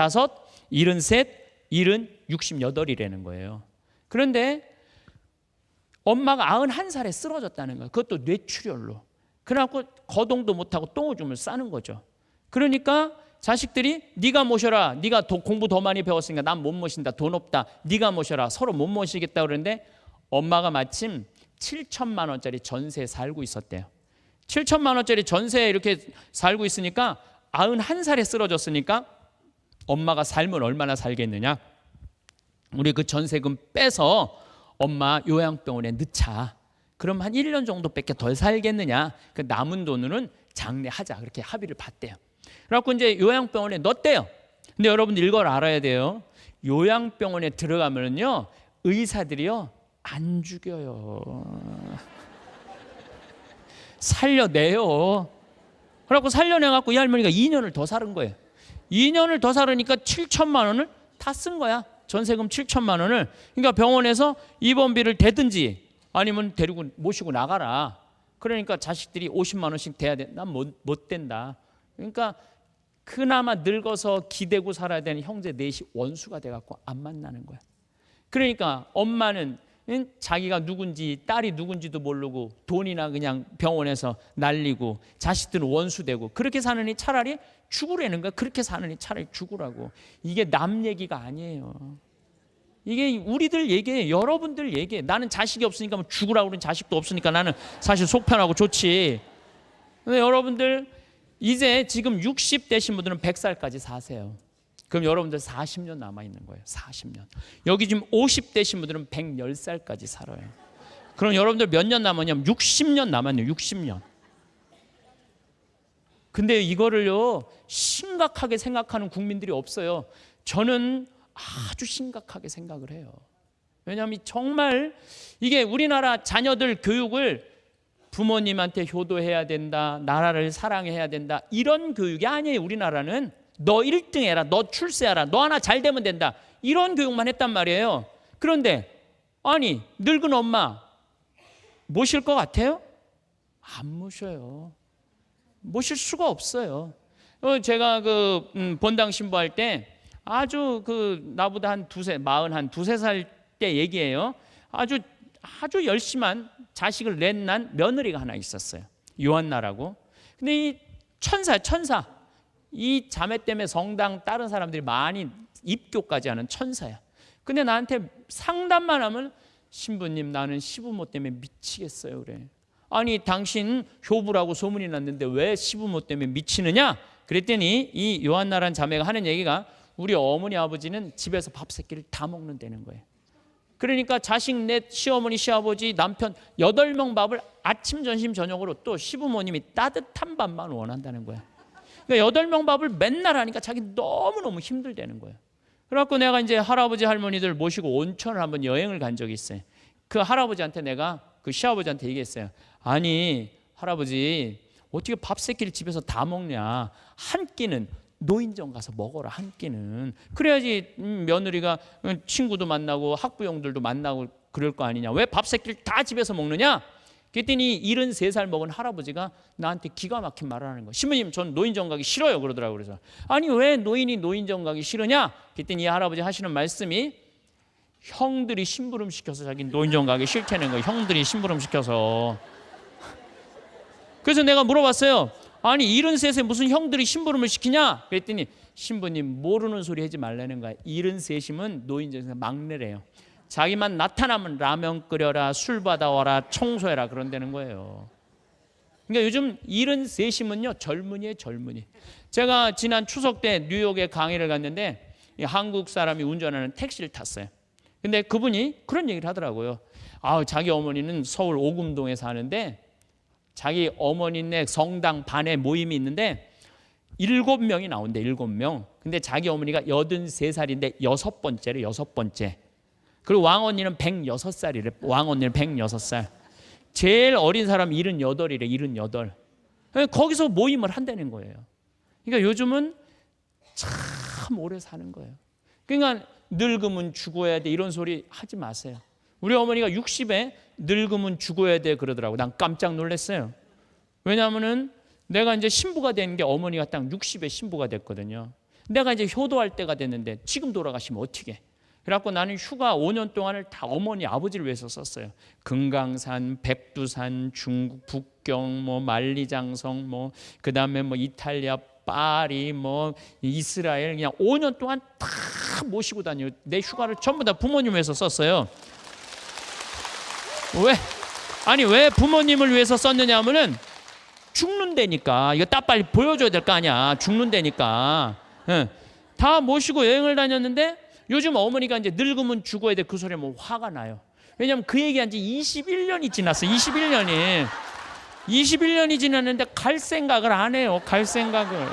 73, 70, 68이라는 거예요. 그런데 엄마가 91살에 쓰러졌다는 거예요. 그것도 뇌출혈로. 그래갖고 거동도 못하고 똥오줌을 싸는 거죠. 그러니까 자식들이 네가 모셔라. 네가 공부 더 많이 배웠으니까 난 못 모신다. 돈 없다. 네가 모셔라. 서로 못 모시겠다 그러는데 엄마가 마침 7천만 원짜리 전세에 살고 있었대요. 7천만 원짜리 전세에 이렇게 살고 있으니까 91살에 쓰러졌으니까 엄마가 살면 얼마나 살겠느냐. 우리 그 전세금 빼서 엄마 요양병원에 넣자. 그럼 한 1년 정도밖에 덜 살겠느냐. 그 남은 돈으로는 장례하자. 그렇게 합의를 봤대요. 그래갖고 이제 요양병원에 넣었대요. 근데 여러분들 이걸 알아야 돼요. 요양병원에 들어가면요 의사들이요 안 죽여요. 살려내요. 그래갖고 살려내갖고 이 할머니가 2년을 더 살은 거예요. 2년을 더 살으니까 7천만 원을 다 쓴 거야. 전세금 7천만 원을. 그러니까 병원에서 입원비를 대든지 아니면 데리고 모시고 나가라. 그러니까 자식들이 50만 원씩 대야 돼. 난 못 된다. 그러니까 그나마 늙어서 기대고 살아야 되는 형제 넷이 원수가 돼갖고 안 만나는 거야. 그러니까 엄마는 자기가 누군지 딸이 누군지도 모르고 돈이나 그냥 병원에서 날리고 자식들은 원수되고 그렇게 사느니 차라리 죽으라는 거야. 그렇게 사느니 차라리 죽으라고. 이게 남 얘기가 아니에요. 이게 우리들 얘기예요. 여러분들 얘기예요. 나는 자식이 없으니까 뭐 죽으라고 그러는 자식도 없으니까 나는 사실 속 편하고 좋지. 근데 여러분들 이제 지금 60 되신 분들은 100살까지 사세요. 그럼 여러분들 40년 남아있는 거예요. 40년. 여기 지금 50 되신 분들은 110살까지 살아요. 그럼 여러분들 몇 년 남았냐면 60년 남았네요. 60년. 근데 이거를요 심각하게 생각하는 국민들이 없어요. 저는 아주 심각하게 생각을 해요. 왜냐하면 정말 이게 우리나라 자녀들 교육을 부모님한테 효도해야 된다, 나라를 사랑해야 된다, 이런 교육이 아니에요. 우리나라는 너 1등 해라, 너 출세하라, 너 하나 잘 되면 된다, 이런 교육만 했단 말이에요. 그런데 아니 늙은 엄마 모실 것 같아요? 안 모셔요. 모실 수가 없어요. 제가 그 본당 신부할 때 아주 나보다 한 두세 살 때 얘기예요. 아주 열심한 자식을 낸 며느리가 하나 있었어요. 요한나라고. 근데 이 천사 이 자매 때문에 성당 다른 사람들이 많이 입교까지 하는 천사야. 근데 나한테 상담만 하면 신부님 나는 시부모 때문에 미치겠어요 그래. 아니 당신 효부라고 소문이 났는데 왜 시부모 때문에 미치느냐? 그랬더니 이 요한나라는 자매가 하는 얘기가 우리 어머니 아버지는 집에서 밥 세끼를 다 먹는다는 거예요. 그러니까 자식 넷 시어머니 시아버지 남편 8명 밥을 아침 점심 저녁으로 또 시부모님이 따뜻한 밥만 원한다는 거야. 그러니까 8명 밥을 맨날 하니까 자기 너무너무 힘들다는 거예요. 그래갖고 내가 이제 할아버지 할머니들 모시고 온천을 한번 여행을 간 적이 있어요. 그 할아버지한테 내가 그 시아버지한테 얘기했어요. 아니 할아버지 어떻게 밥 세끼를 집에서 다 먹냐. 한 끼는 노인정 가서 먹어라. 한 끼는. 그래야지 며느리가 친구도 만나고 학부형들도 만나고 그럴 거 아니냐. 왜 밥 세끼를 다 집에서 먹느냐. 그랬더니 73살 먹은 할아버지가 나한테 기가 막힌 말을 하는 거예요. 신부님 전 노인정 가기 싫어요 그러더라고요. 그래서 아니 왜 노인이 노인정 가기 싫으냐. 그랬더니 이 할아버지 하시는 말씀이 형들이 심부름 시켜서 자기 노인정 가기 싫다는 거예요. 형들이 심부름 시켜서. 그래서 내가 물어봤어요. 아니 73세 무슨 형들이 심부름을 시키냐? 그랬더니 신부님 모르는 소리 하지 말라는 거야. 73이면 노인정에서 막내래요. 자기만 나타나면 라면 끓여라, 술 받아와라, 청소해라 그런다는 거예요. 그러니까 요즘 73이면요 젊은이에요, 젊은이. 제가 지난 추석 때 뉴욕에 강의를 갔는데 한국 사람이 운전하는 택시를 탔어요. 근데 그분이 그런 얘기를 하더라고요. 자기 어머니는 서울 오금동에 사는데 자기 어머니네 성당 반에 모임이 있는데 7명이 나온대, 7명. 근데 자기 어머니가 83살인데 6번째래, 6번째. 그리고 왕언니는 106살이래. 왕언니는 106살. 제일 어린 사람 78이래. 78. 거기서 모임을 한다는 거예요. 그러니까 요즘은 참 오래 사는 거예요. 그러니까 늙으면 죽어야 돼 이런 소리 하지 마세요. 우리 어머니가 60에 늙으면 죽어야 돼 그러더라고. 난 깜짝 놀랐어요. 왜냐하면은 내가 이제 신부가 된 게 어머니가 딱 60에 신부가 됐거든요. 내가 이제 효도할 때가 됐는데 지금 돌아가시면 어떻게? 그래갖고 나는 휴가 5년 동안을 다 어머니 아버지를 위해서 썼어요. 금강산, 백두산, 중국 북경, 뭐 만리장성, 뭐 그다음에 뭐 이탈리아 파리, 뭐 이스라엘, 그냥 5년 동안 다 모시고 다녀요. 내 휴가를 전부 다 부모님 위해서 썼어요. 왜 부모님을 위해서 썼느냐 하면은 죽는다니까. 이거 딱 빨리 보여줘야 될 거 아니야. 죽는다니까. 다 모시고 여행을 다녔는데 요즘 어머니가 이제 늙으면 죽어야 돼 그 소리에 뭐 화가 나요. 왜냐면 그 얘기한 지 21년이 지났어. 21년이 지났는데 갈 생각을 안 해요. 갈 생각을.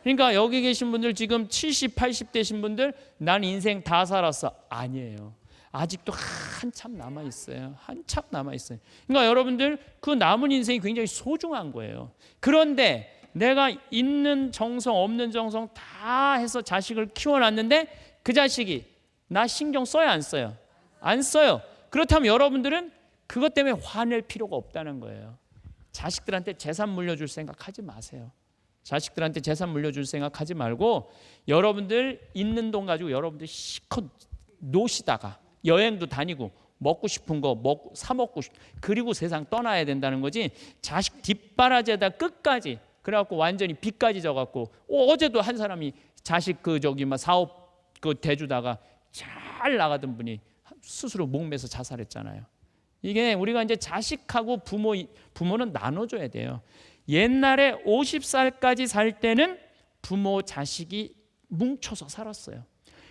그러니까 여기 계신 분들 지금 70, 80 되신 분들 난 인생 다 살았어. 아니에요. 아직도 한참 남아있어요. 한참 남아있어요. 그러니까 여러분들 그 남은 인생이 굉장히 소중한 거예요. 그런데 내가 있는 정성 없는 정성 다 해서 자식을 키워놨는데 그 자식이 나 신경 써요 안 써요? 안 써요. 그렇다면 여러분들은 그것 때문에 화낼 필요가 없다는 거예요. 자식들한테 재산 물려줄 생각하지 마세요. 자식들한테 재산 물려줄 생각하지 말고 여러분들 있는 돈 가지고 여러분들 실컷 노시다가 여행도 다니고 먹고 싶은 거 사 먹고 그리고 세상 떠나야 된다는 거지. 자식 뒷바라지에다 끝까지 그래갖고 완전히 빚까지 져갖고 어제도 한 사람이 자식 사업 대주다가 잘 나가던 분이 스스로 목매서 자살했잖아요. 이게 우리가 이제 자식하고 부모는 나눠줘야 돼요. 옛날에 50살까지 살 때는 부모 자식이 뭉쳐서 살았어요.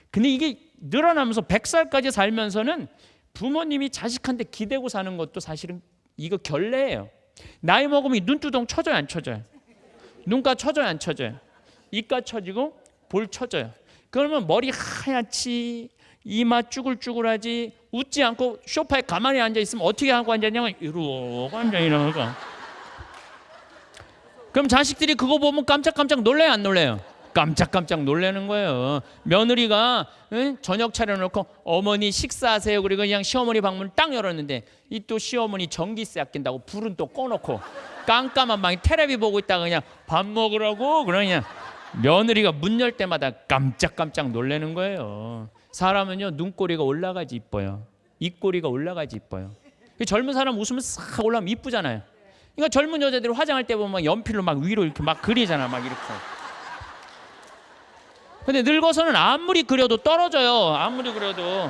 근데 이게 늘어나면서 100살까지 살면서는 부모님이 자식한테 기대고 사는 것도 사실은 이거 결례예요. 나이 먹으면 눈두덩 쳐져요 안 쳐져요? 눈가 쳐져요 안 쳐져요? 입가 쳐지고 볼 쳐져요. 그러면 머리 하얗지 이마 쭈글쭈글하지 웃지 않고 소파에 가만히 앉아있으면 어떻게 하고 앉았냐면 이러고 앉아있는 거. 그럼 자식들이 그거 보면 깜짝깜짝 놀래요 안 놀래요? 깜짝깜짝 놀라는 거예요. 며느리가 저녁 차려놓고 어머니 식사하세요. 그리고 그냥 시어머니 방문 딱 열었는데 이 또 시어머니 전기세 아낀다고 불은 또 꺼놓고 깜깜한 방에 텔레비 보고 있다가 그냥 밥 먹으라고 그러냐. 며느리가 문 열 때마다 깜짝깜짝 놀라는 거예요. 사람은요 눈꼬리가 올라가지 이뻐요. 입꼬리가 올라가지 이뻐요. 젊은 사람 웃으면 싹 올라오면 이쁘잖아요. 그러니까 젊은 여자들이 화장할 때 보면 막 연필로 막 위로 이렇게 막 그리잖아. 막 이렇게. 근데 늙어서는 아무리 그려도 떨어져요. 아무리 그려도.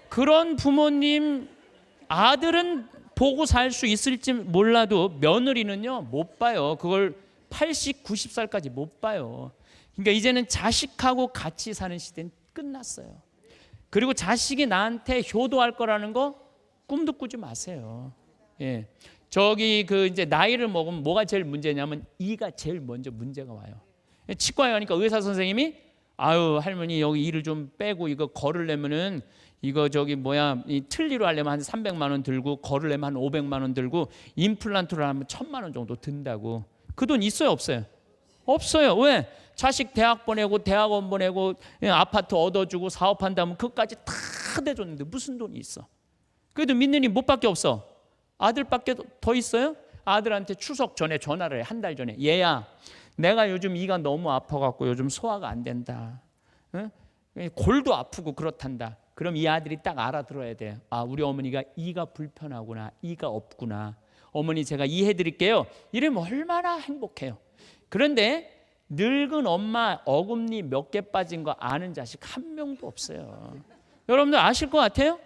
그런 부모님 아들은 보고 살 수 있을지 몰라도 며느리는요 못 봐요. 그걸 80, 90살까지 못 봐요. 그러니까 이제는 자식하고 같이 사는 시대는 끝났어요. 그리고 자식이 나한테 효도할 거라는 거 꿈도 꾸지 마세요. 예. 저기 이제 나이를 먹으면 뭐가 제일 문제냐면 이가 제일 먼저 문제가 와요. 치과에 가니까 의사 선생님이 아유 할머니 여기 이를 좀 빼고 이거 걸으려면은 이거 이 틀니로 하려면 한 300만 원 들고 걸으려면 한 500만 원 들고 임플란트를 하면 1000만 원 정도 든다고. 그 돈 있어요 없어요? 없어요. 왜? 자식 대학 보내고 대학원 보내고 아파트 얻어주고 사업한다면 그것까지 다 대줬는데 무슨 돈이 있어? 그래도 믿는 이 못밖에 없어. 아들밖에 더 있어요? 아들한테 추석 전에 전화를 해. 한 달 전에. 얘야 내가 요즘 이가 너무 아파갖고 요즘 소화가 안 된다. 응? 골도 아프고 그렇단다. 그럼 이 아들이 딱 알아들어야 돼. 아 우리 어머니가 이가 불편하구나. 이가 없구나. 어머니 제가 이해해 드릴게요. 이러면 얼마나 행복해요. 그런데 늙은 엄마 어금니 몇 개 빠진 거 아는 자식 한 명도 없어요. 여러분들 아실 것 같아요?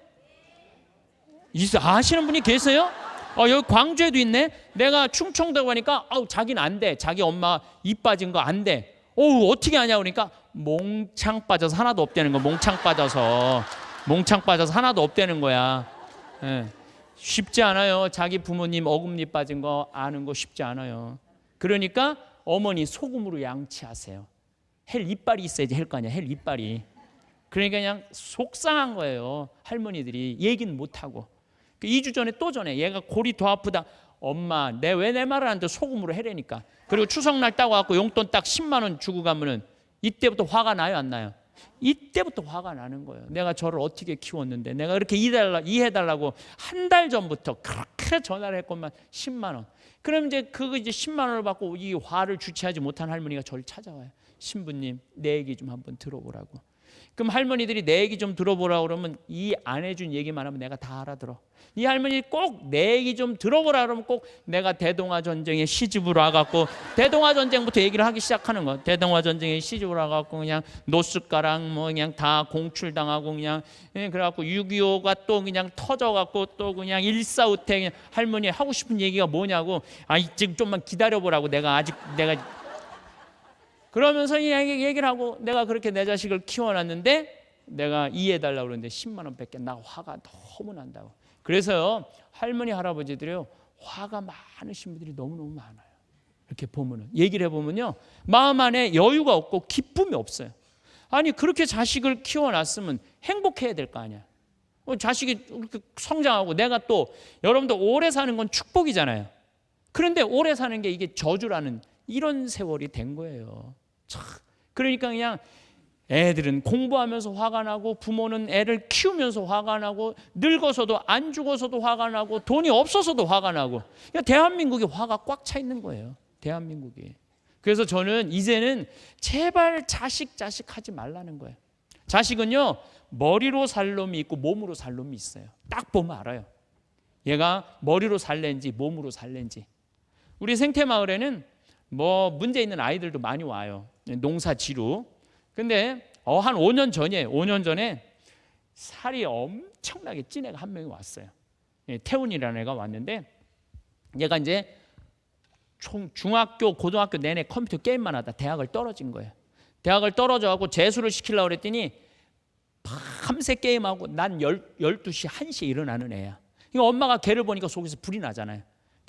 아시는 분이 계세요? 여기 광주에도 있네. 내가 충청도 가니까 자기는 안 돼. 자기 엄마 입 빠진 거 안 돼. 어떻게 하냐 그러니까 몽창 빠져서 하나도 없다는 거. 몽창 빠져서 하나도 없다는 거야. 예. 쉽지 않아요. 자기 부모님 어금니 빠진 거 아는 거 쉽지 않아요. 그러니까 어머니 소금으로 양치하세요. 헬 이빨이 있어야지 헬 거 아니야. 헬 이빨이. 그러니까 그냥 속상한 거예요. 할머니들이 얘기는 못하고. 2주 전에 또 전에 얘가 골이 더 아프다. 엄마 왜 내 말을 안 듣고 소금으로 해라니까. 그리고 추석날 따고 갖고 용돈 딱 10만 원 주고 가면은 이때부터 화가 나요 안 나요? 이때부터 화가 나는 거예요. 내가 저를 어떻게 키웠는데 내가 그렇게 이해해달라고 한 달 전부터 그렇게 전화를 했건만 10만 원. 그럼 이제 10만 원을 받고 이 화를 주체하지 못한 할머니가 저를 찾아와요. 신부님 내 얘기 좀 한번 들어보라고. 그럼 할머니들이 내 얘기 좀 들어보라고 그러면 이 안 해준 얘기만 하면 내가 다 알아들어. 이 할머니 꼭 내 얘기 좀 들어보라 그러면 꼭 내가 대동아 전쟁에 시집으로 와갖고 대동아 전쟁부터 얘기를 하기 시작하는 거. 대동아 전쟁에 시집으로 와갖고 그냥 노숙가랑 그냥 다 공출당하고 그냥 그래갖고 6.25가 또 그냥 터져갖고 또 그냥 일사후퇴. 할머니 하고 싶은 얘기가 뭐냐고. 지금 좀만 기다려보라고. 내가 그러면서 얘기를 하고 내가 그렇게 내 자식을 키워놨는데 내가 이해해달라고 그러는데 10만 원 밖에 나 화가 너무 난다고. 그래서요 할머니 할아버지들이요 화가 많으신 분들이 너무너무 많아요. 이렇게 보면은 얘기를 해보면요 마음 안에 여유가 없고 기쁨이 없어요. 아니 그렇게 자식을 키워놨으면 행복해야 될 거 아니야. 자식이 그렇게 성장하고 내가 또 여러분들 오래 사는 건 축복이잖아요. 그런데 오래 사는 게 이게 저주라는 이런 세월이 된 거예요. 그러니까 그냥 애들은 공부하면서 화가 나고 부모는 애를 키우면서 화가 나고 늙어서도 안 죽어서도 화가 나고 돈이 없어서도 화가 나고 그러니까 대한민국이 화가 꽉 차 있는 거예요. 대한민국이. 그래서 저는 이제는 제발 자식 하지 말라는 거예요. 자식은요 머리로 살 놈이 있고 몸으로 살 놈이 있어요. 딱 보면 알아요. 얘가 머리로 살랜지 몸으로 살랜지. 우리 생태마을에는 문제 있는 아이들도 많이 와요. 농사지루. 근데 한 5년 전이에요. 5년 전에 살이 엄청나게 찐 애가 한 명이 왔어요. 태훈이라는 애가 왔는데 얘가 이제 중학교, 고등학교 내내 컴퓨터 게임만 하다 대학을 떨어진 거예요. 대학을 떨어져갖고 재수를 시키려고 그랬더니 밤새 게임하고 난 12시, 1시에 일어나는 애야. 이거 엄마가 걔를 보니까 속에서 불이 나잖아요.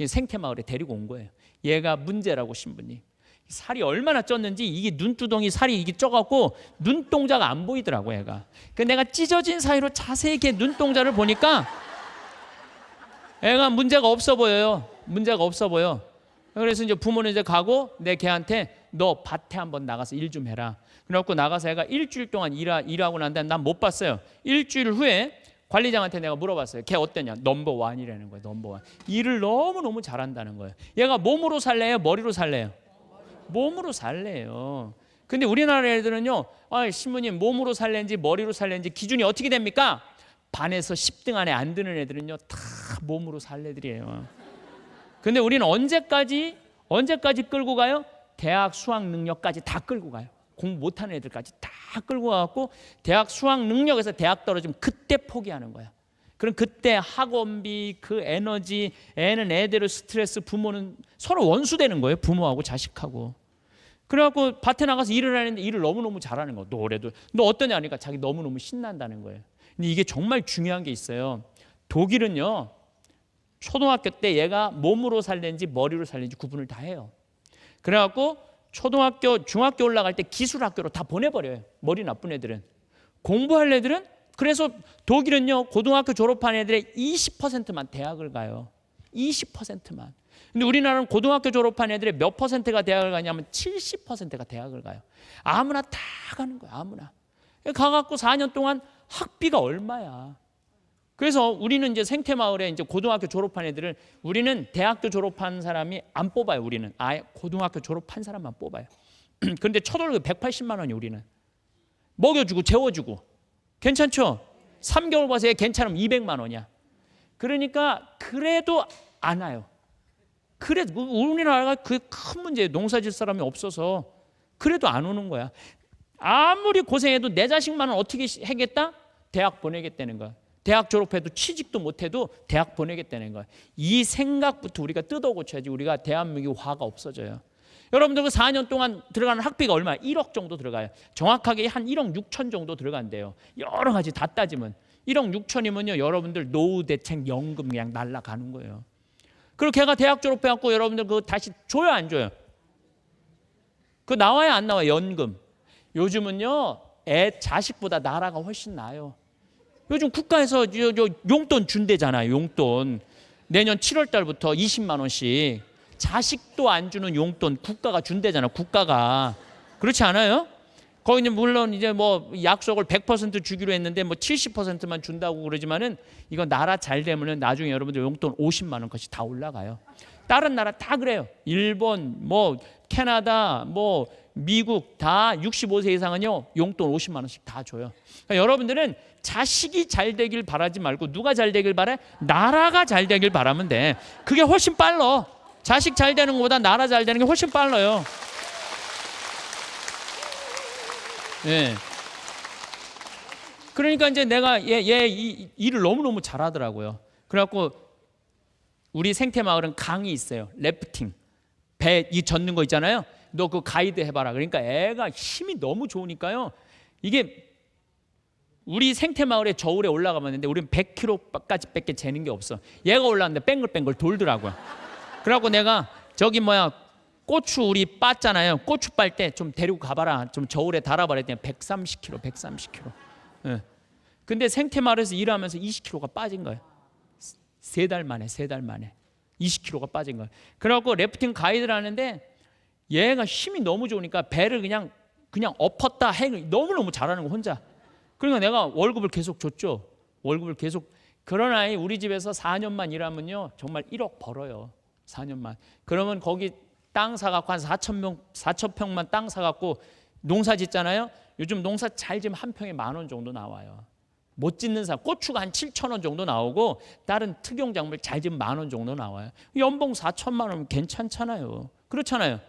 생태마을에 데리고 온 거예요. 얘가 문제라고 신부님. 살이 얼마나 쪘는지 이게 눈두덩이 살이 이게 쪄갖고 눈동자가 안 보이더라고 얘가. 그 내가 찢어진 사이로 자세히 이렇게 눈동자를 보니까 애가 문제가 없어 보여요. 문제가 없어 보여. 그래서 이제 부모는 이제 가고 내 걔한테 너 밭에 한번 나가서 일 좀 해라. 그래갖고 나가서 애가 일주일 동안 일하고 난 다음에 난 못 봤어요. 일주일 후에 관리장한테 내가 물어봤어요. 걔 어땠냐? 넘버원이라는 거예요. 넘버원. 일을 너무너무 잘한다는 거예요. 얘가 몸으로 살래요? 머리로 살래요? 몸으로 살래요. 근데 우리나라 애들은요. 신부님 몸으로 살래인지 머리로 살래인지 기준이 어떻게 됩니까? 반에서 10등 안에 안 드는 애들은요. 다 몸으로 살 애들이에요. 근데 우리는 언제까지 끌고 가요? 대학 수학 능력까지 다 끌고 가요. 공부 못하는 애들까지 다 끌고 가고 대학 수학 능력에서 대학 떨어지면 그때 포기하는 거야. 그럼 그때 학원비, 그 에너지, 애는 애대로 스트레스, 부모는 서로 원수되는 거예요. 부모하고 자식하고. 그래갖고 밭에 나가서 일을 하는데 일을 너무너무 잘하는 거야. 너 어떠냐 하니까 자기 너무너무 신난다는 거예요. 근데 이게 정말 중요한 게 있어요. 독일은요. 초등학교 때 얘가 몸으로 살는지 머리로 살는지 구분을 다 해요. 그래갖고 초등학교, 중학교 올라갈 때 기술학교로 다 보내버려요. 머리 나쁜 애들은. 공부할 애들은 그래서 독일은요. 고등학교 졸업한 애들의 20%만 대학을 가요. 20%만. 근데 우리나라는 고등학교 졸업한 애들의 몇 퍼센트가 대학을 가냐면 70%가 대학을 가요. 아무나 다 가는 거야. 아무나. 가갖고 4년 동안 학비가 얼마야. 그래서 우리는 이제 생태마을에 이제 고등학교 졸업한 애들을 우리는 대학교 졸업한 사람이 안 뽑아요. 우리는 아예 고등학교 졸업한 사람만 뽑아요. 그런데 첫월급 180만 원이 우리는 먹여주고 재워주고 괜찮죠? 3개월 봐서 얘 괜찮으면 200만 원이야. 그러니까 그래도 안 와요. 그래도 우리나라가 그 큰 문제예요. 농사 질 사람이 없어서 그래도 안 오는 거야. 아무리 고생해도 내 자식만은 어떻게 하겠다? 대학 보내겠다는 거야. 대학 졸업해도 취직도 못해도 대학 보내겠다는 거야. 이 생각부터 우리가 뜯어 고쳐야지 우리가 대한민국 화가 없어져요. 여러분들 그 4년 동안 들어가는 학비가 얼마야? 1억 정도 들어가요. 정확하게 한 1억 6천 정도 들어간대요. 여러 가지 다 따지면 1억 6천이면요 여러분들 노후 대책 연금 그냥 날라가는 거예요. 그리고 걔가 대학 졸업해갖고 여러분들 그거 다시 줘요 안 줘요? 그거 나와야 안 나와요? 연금. 요즘은요 자식보다 나라가 훨씬 나아요. 요즘 국가에서 용돈 준대잖아요. 용돈 내년 7월 달부터 20만 원씩 자식도 안 주는 용돈 국가가 준대잖아. 국가가 그렇지 않아요? 거기는 물론 이제 뭐 약속을 100% 주기로 했는데 뭐 70%만 준다고 그러지만은 이거 나라 잘 되면은 나중에 여러분들 용돈 50만 원까지 다 올라가요. 다른 나라 다 그래요. 일본, 뭐 캐나다, 뭐 미국 다 65세 이상은요 용돈 50만 원씩 다 줘요. 그러니까 여러분들은 자식이 잘 되길 바라지 말고 누가 잘 되길 바래? 나라가 잘 되길 바라면 돼. 그게 훨씬 빨라. 자식 잘 되는 것보다 나라 잘 되는 게 훨씬 빨라요. 예. 그러니까 이제 내가 얘 일을 너무너무 잘하더라고요. 그래갖고 우리 생태마을은 강이 있어요. 래프팅. 배 이 젓는 거 있잖아요. 너 그 가이드 해봐라. 그러니까 애가 힘이 너무 좋으니까요. 이게 우리 생태마을에 저울에 올라가봤는데 우리는 100kg까지 밖에 재는 게 없어. 얘가 올라왔는데 뱅글뱅글 돌더라고요. 그래갖고 내가 저기 고추 우리 빻잖아요. 고추 빻 때 좀 데리고 가봐라. 좀 저울에 달아봐라 했더니 130kg. 예. 근데 생태마을에서 일하면서 20kg가 빠진 거예요. 3달 만에 20kg가 빠진 거예요. 그래갖고 래프팅 가이드를 하는데 얘가 힘이 너무 좋으니까 배를 그냥 엎었다 해 너무너무 잘하는 거 혼자. 그러니까 내가 월급을 계속 줬죠. 월급을 계속. 그러나 우리 집에서 4년만 일하면요 정말 1억 벌어요. 4년만. 그러면 거기 땅 사갖고 한 4,000평만 땅 사갖고 농사 짓잖아요. 요즘 농사 잘 지면 한 평에 10,000원 정도 나와요. 못 짓는 사람 고추가 한 7,000원 정도 나오고 다른 특용작물 잘 지면 10,000원 정도 나와요. 연봉 4천만 원이면 괜찮잖아요. 그렇잖아요.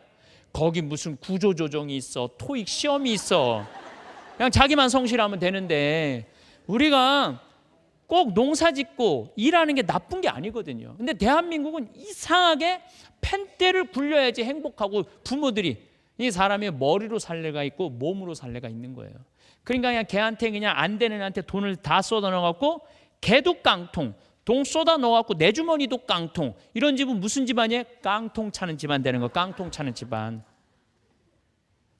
거기 무슨 구조조정이 있어, 토익 시험이 있어. 그냥 자기만 성실하면 되는데 우리가 꼭 농사 짓고 일하는 게 나쁜 게 아니거든요. 근데 대한민국은 이상하게 펜대를 굴려야지 행복하고 부모들이 이 사람이 머리로 살래가 있고 몸으로 살래가 있는 거예요. 그러니까 그냥 걔한테 그냥 안 되는 애한테 돈을 다 쏟아 넣어갖고 걔도 깡통, 돈 쏟아 넣어갖고 내 주머니도 깡통. 이런 집은 무슨 집안이에요? 깡통 차는 집안 되는 거. 깡통 차는 집안.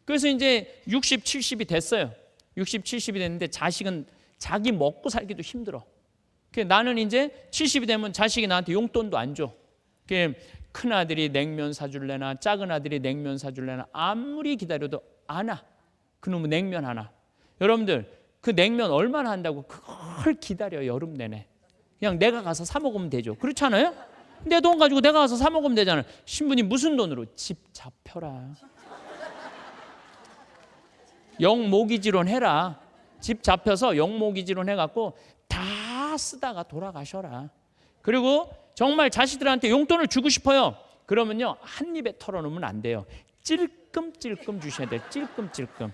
그래서 이제 60, 70이 됐어요. 60, 70이 됐는데 자식은 자기 먹고 살기도 힘들어. 나는 이제 70이 되면 자식이 나한테 용돈도 안 줘. 큰 아들이 냉면 사줄래나 작은 아들이 냉면 사줄래나 아무리 기다려도 안 와. 그놈의 냉면 하나. 여러분들 그 냉면 얼마나 한다고 그걸 기다려요. 여름 내내. 그냥 내가 가서 사 먹으면 되죠. 그렇잖아요? 내 돈 가지고 내가 가서 사 먹으면 되잖아요. 신부님 무슨 돈으로? 집 잡혀라. 영모기지론 해라. 집 잡혀서 영모기지론 해갖고 다 쓰다가 돌아가셔라. 그리고 정말 자식들한테 용돈을 주고 싶어요. 그러면요 한 입에 털어놓으면 안 돼요. 찔끔찔끔 주셔야 돼요. 찔끔찔끔.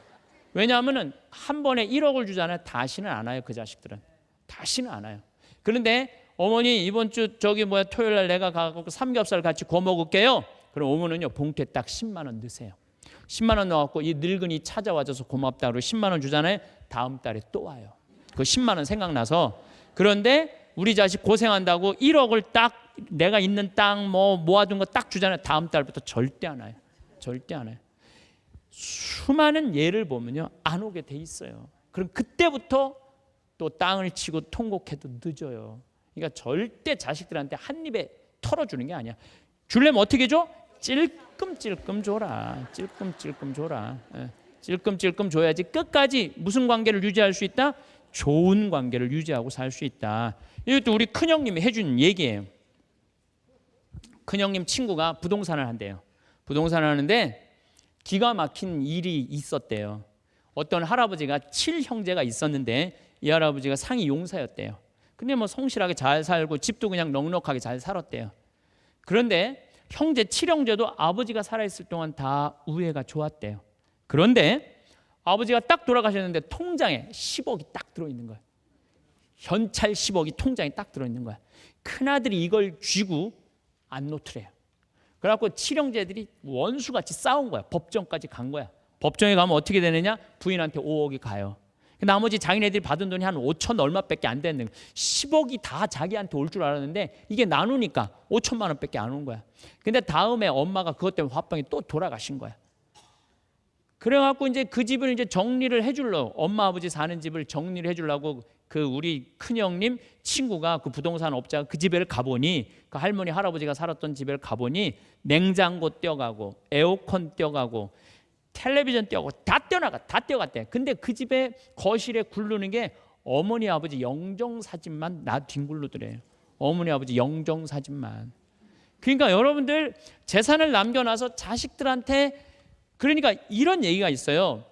왜냐하면은 한 번에 1억을 주잖아요. 다시는 안 와요. 그 자식들은 다시는 안 와요. 그런데 어머니 이번 주 토요일 날 내가 가고 삼겹살 같이 구워 먹을게요. 그럼 어머니는요 봉투에 딱 10만 원 넣으세요. 10만 원 넣어갖고 이 늙은이 찾아와줘서 고맙다 그러고 10만 원 주잖아요. 다음 달에 또 와요. 그 10만 원 생각나서. 그런데 우리 자식 고생한다고 1억을 딱 내가 있는 땅 모아둔 거 딱 주잖아요. 다음 달부터 절대 안 와요. 절대 안 와요. 수많은 예를 보면요 안 오게 돼 있어요. 그럼 그때부터 또 땅을 치고 통곡해도 늦어요. 그러니까 절대 자식들한테 한 입에 털어주는 게 아니야. 주려면 어떻게 줘? 찔끔찔끔 줘라. 찔끔찔끔 줘라. 찔끔찔끔 줘야지 끝까지 무슨 관계를 유지할 수 있다? 좋은 관계를 유지하고 살 수 있다. 이것도 우리 큰형님이 해준 얘기예요. 큰형님 친구가 부동산을 한대요. 부동산을 하는데 기가 막힌 일이 있었대요. 어떤 할아버지가 7형제가 있었는데 이 할아버지가 상위 용사였대요. 근데 성실하게 잘 살고 집도 그냥 넉넉하게 잘 살았대요. 그런데 형제 7형제도 아버지가 살아있을 동안 다 우애가 좋았대요. 그런데 아버지가 딱 돌아가셨는데 통장에 10억이 딱 들어있는 거야. 현찰 10억이 통장에 딱 들어있는 거야. 큰아들이 이걸 쥐고 안 놓더래요. 그래갖고 칠형제들이 원수같이 싸운 거야. 법정까지 간 거야. 법정에 가면 어떻게 되느냐? 부인한테 5억이 가요. 나머지 자기네들이 받은 돈이 한 5천 얼마밖에 안 되는 거야. 10억이 다 자기한테 올 줄 알았는데 이게 나누니까 5천만 원밖에 안 온 거야. 근데 다음에 엄마가 그것 때문에 화병이 또 돌아가신 거야. 그래갖고 이제 그 집을 이제 정리를 해주려고, 엄마 아버지 사는 집을 정리를 해주려고 그 우리 큰형님 친구가 그 부동산 업자가 그 집에 가보니, 그 할머니 할아버지가 살았던 집에 가보니 냉장고 떼어가고 에어컨 떼어가고 텔레비전 떼어가고 다 떼어갔대. 근데 그 집에 거실에 굴르는 게 어머니 아버지 영정사진만 나 뒹굴르더래요. 어머니 아버지 영정사진만. 그러니까 여러분들 재산을 남겨놔서 자식들한테, 그러니까 이런 얘기가 있어요.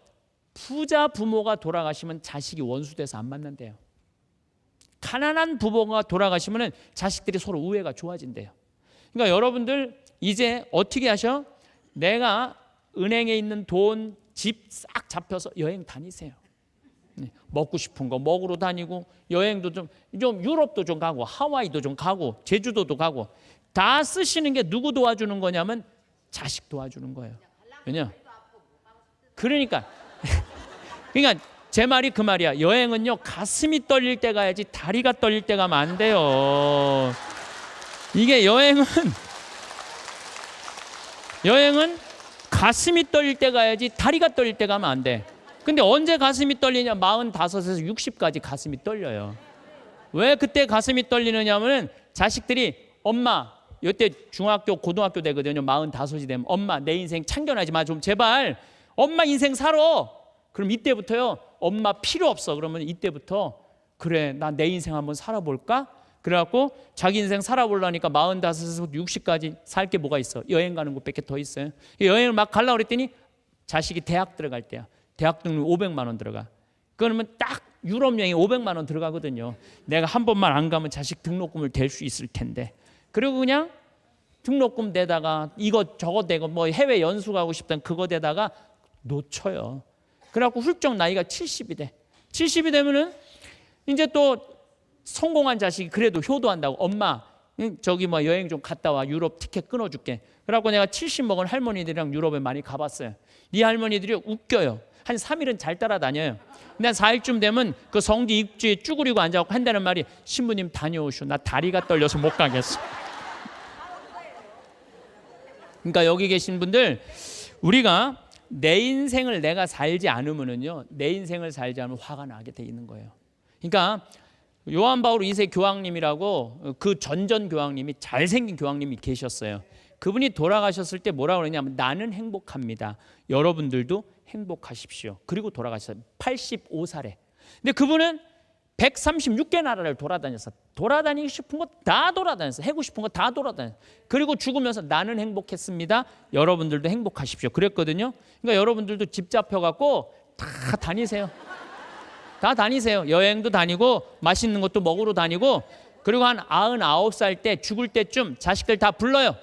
부자 부모가 돌아가시면 자식이 원수돼서 안 만난대요. 가난한 부모가 돌아가시면 자식들이 서로 우애가 좋아진대요. 그러니까 여러분들 이제 어떻게 하셔? 내가 은행에 있는 돈, 집 싹 잡혀서 여행 다니세요. 먹고 싶은 거 먹으러 다니고, 여행도 좀 유럽도 좀 가고, 하와이도 좀 가고, 제주도도 가고. 다 쓰시는 게 누구 도와주는 거냐면 자식 도와주는 거예요. 왜냐? 그러니까 제 말이 그 말이야. 여행은요, 가슴이 떨릴 때 가야지 다리가 떨릴 때 가면 안 돼요. 이게 여행은 가슴이 떨릴 때 가야지 다리가 떨릴 때 가면 안 돼. 근데 언제 가슴이 떨리냐? 45에서 60까지 가슴이 떨려요. 왜 그때 가슴이 떨리느냐면 자식들이 엄마, 이때 중학교 고등학교 되거든요. 45이 되면 엄마 내 인생 참견하지 마 좀 제발. 엄마 인생 살아. 그럼 이때부터요, 엄마 필요 없어. 그러면 이때부터 그래 나 내 인생 한번 살아볼까? 그래갖고 자기 인생 살아보려니까 45에서 60까지 살 게 뭐가 있어? 여행 가는 것밖에 더 있어요. 여행을 막 가려고 그랬더니 자식이 대학 들어갈 때야. 대학 등록 500만 원 들어가. 그러면 딱 유럽 여행에 500만 원 들어가거든요. 내가 한 번만 안 가면 자식 등록금을 댈 수 있을 텐데. 그리고 그냥 등록금 대다가 이거 저거 대고 뭐 해외 연수 가고 싶다는 그거 대다가 놓쳐요. 그래갖고 훌쩍 나이가 70이 돼. 70이 되면은 이제 또 성공한 자식이 그래도 효도한다고. 엄마 저기 뭐 여행 좀 갔다 와. 유럽 티켓 끊어줄게. 그래갖고 내가 70 먹은 할머니들이랑 유럽에 많이 가봤어요. 이 할머니들이 웃겨요. 한 3일은 잘 따라다녀요. 근데 한 4일쯤 되면 그 성지 입구에 쭈그리고 앉아갖고 한다는 말이, 신부님 다녀오쇼. 나 다리가 떨려서 못 가겠어. 그러니까 여기 계신 분들, 우리가 내 인생을 내가 살지 않으면은요, 내 인생을 살지 않으면 화가 나게 돼 있는 거예요. 그러니까 요한 바울 2세 교황님이라고 그 전전 교황님이, 잘생긴 교황님이 계셨어요. 그분이 돌아가셨을 때 뭐라고 그러냐면 나는 행복합니다. 여러분들도 행복하십시오. 그리고 돌아가셨어요. 85살에. 근데 그분은 136개 나라를 돌아다녔어. 돌아다니고 싶은 거 다 돌아다녔어. 해고 싶은 거 다 돌아다녔어. 그리고 죽으면서 나는 행복했습니다. 여러분들도 행복하십시오. 그랬거든요. 그러니까 여러분들도 집 잡혀갖고 다 다니세요. 다 다니세요. 여행도 다니고 맛있는 것도 먹으러 다니고. 그리고 한 99살 때 죽을 때쯤 자식들 다 불러요.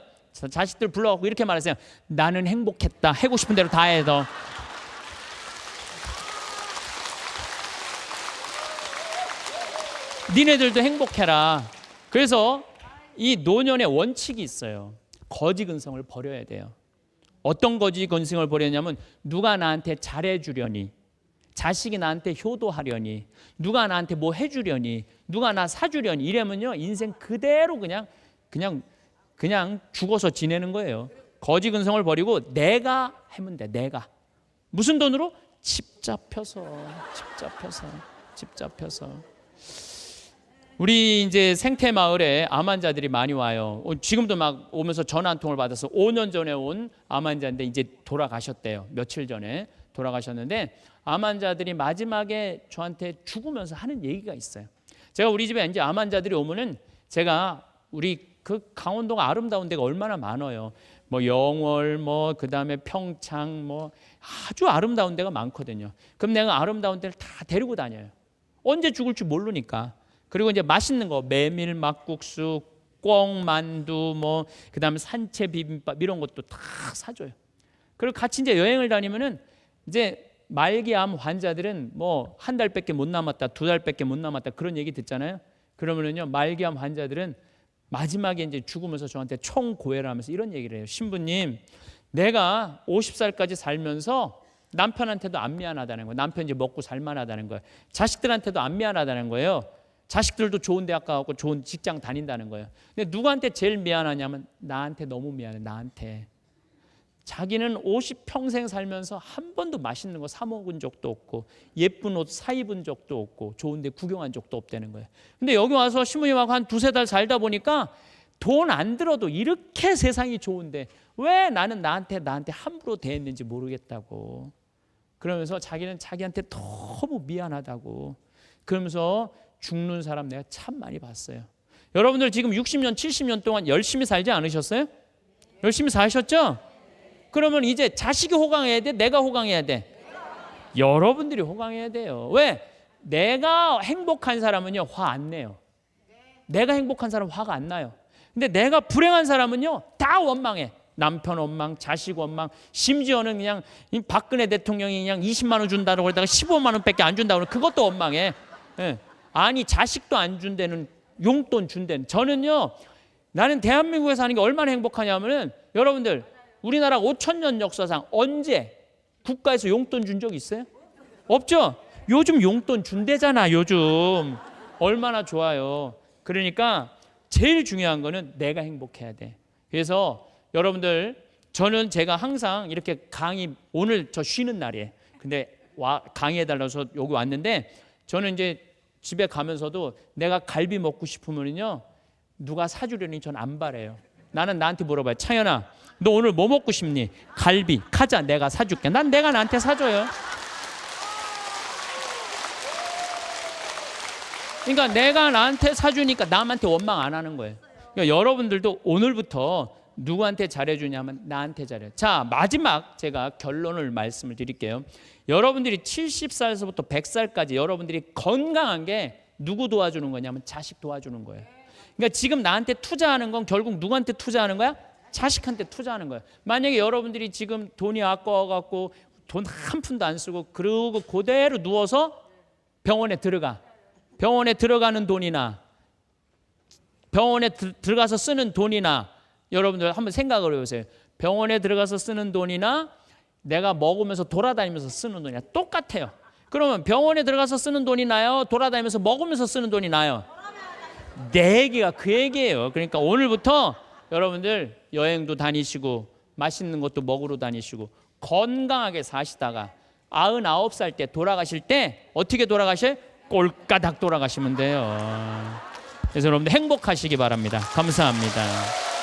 자식들 불러갖고 이렇게 말하세요. 나는 행복했다. 하고 싶은 대로 다 해. 너. 니네들도 행복해라. 그래서 이 노년의 원칙이 있어요. 거지 근성을 버려야 돼요. 어떤 거지 근성을 버렸냐면, 누가 나한테 잘해주려니, 자식이 나한테 효도하려니, 누가 나한테 뭐 해주려니, 누가 나 사주려니 이러면요, 인생 그대로 그냥 죽어서 지내는 거예요. 거지 근성을 버리고 내가 하면 돼. 내가 무슨 돈으로? 집 잡혀서. 우리 이제 생태마을에 암 환자들이 많이 와요. 지금도 막 오면서 전화 한 통을 받아서 5년 전에 온 암 환자인데 이제 돌아가셨대요. 며칠 전에 돌아가셨는데, 암 환자들이 마지막에 저한테 죽으면서 하는 얘기가 있어요. 제가 우리 집에 이제 암 환자들이 오면은 제가 우리 그 강원도가 아름다운 데가 얼마나 많아요. 뭐 영월, 뭐 그다음에 평창, 뭐 아주 아름다운 데가 많거든요. 그럼 내가 아름다운 데를 다 데리고 다녀요. 언제 죽을지 모르니까. 그리고 이제 맛있는 거, 메밀 막국수, 꿩만두, 뭐 그다음에 산채 비빔밥 이런 것도 다 사줘요. 그리고 같이 이제 여행을 다니면은 이제 말기암 환자들은 뭐 한 달밖에 못 남았다, 두 달밖에 못 남았다 그런 얘기 듣잖아요. 그러면은요 말기암 환자들은 마지막에 이제 죽으면서 저한테 총고해를 하면서 이런 얘기를 해요. 신부님, 내가 50살까지 살면서 남편한테도 안 미안하다는 거예요. 남편 이제 먹고 살만하다는 거예요. 자식들한테도 안 미안하다는 거예요. 자식들도 좋은 대학 가고 좋은 직장 다닌다는 거예요. 근데 누구한테 제일 미안하냐면 나한테 너무 미안해. 나한테. 자기는 50평생 살면서 한 번도 맛있는 거 사 먹은 적도 없고 예쁜 옷 사 입은 적도 없고 좋은 데 구경한 적도 없다는 거예요. 근데 여기 와서 신부님하고 한 두세 달 살다 보니까 돈 안 들어도 이렇게 세상이 좋은데 왜 나는 나한테 함부로 대했는지 모르겠다고. 그러면서 자기는 자기한테 너무 미안하다고. 그러면서 죽는 사람 내가 참 많이 봤어요. 여러분들 지금 60년, 70년 동안 열심히 살지 않으셨어요? 열심히 사셨죠? 그러면 이제 자식이 호강해야 돼? 내가 호강해야 돼? 여러분들이 호강해야 돼요. 왜? 내가 행복한 사람은요 화 안 내요. 내가 행복한 사람은 화가 안 나요. 근데 내가 불행한 사람은요 다 원망해. 남편 원망, 자식 원망, 심지어는 그냥 박근혜 대통령이 그냥 20만 원 준다고 그러다가 15만 원밖에 안 준다고 그러면 그것도 원망해. 예. 아니 자식도 안 준다는 용돈 준다는. 저는요 나는 대한민국에 사는 게 얼마나 행복하냐면은 여러분들 우리나라 5,000년 역사상 언제 국가에서 용돈 준 적 있어요? 없죠? 요즘 용돈 준대잖아. 요즘 얼마나 좋아요. 그러니까 제일 중요한 거는 내가 행복해야 돼. 그래서 여러분들 저는 제가 항상 이렇게 강의, 오늘 저 쉬는 날이에요. 근데 강의해달라서 여기 왔는데 저는 이제 집에 가면서도 내가 갈비 먹고 싶으면요 누가 사주려니 전 안 바래요. 나는 나한테 물어봐요. 창현아, 너 오늘 뭐 먹고 싶니? 갈비. 가자, 내가 사줄게. 난 내가 나한테 사줘요. 그러니까 내가 나한테 사주니까 남한테 원망 안 하는 거예요. 그러니까 여러분들도 오늘부터 누구한테 잘해주냐면 나한테 잘해요. 자, 마지막 제가 결론을 말씀을 드릴게요. 여러분들이 70살에서부터 100살까지 여러분들이 건강한 게 누구 도와주는 거냐면 자식 도와주는 거예요. 그러니까 지금 나한테 투자하는 건 결국 누구한테 투자하는 거야? 자식한테 투자하는 거예요. 만약에 여러분들이 지금 돈이 아까워갖고 돈 한 푼도 안 쓰고 그러고 그대로 누워서 병원에 들어가. 병원에 들어가는 돈이나 병원에 들어가서 쓰는 돈이나 여러분들 한번 생각을 해보세요. 병원에 들어가서 쓰는 돈이나 내가 먹으면서 돌아다니면서 쓰는 돈이나 똑같아요. 그러면 병원에 들어가서 쓰는 돈이 나요? 돌아다니면서 먹으면서 쓰는 돈이 나요? 내 얘기가 그 얘기예요. 그러니까 오늘부터 여러분들 여행도 다니시고 맛있는 것도 먹으러 다니시고 건강하게 사시다가 99살 때 돌아가실 때 어떻게 돌아가셔요? 꼴까닥 돌아가시면 돼요. 그래서 여러분들 행복하시기 바랍니다. 감사합니다.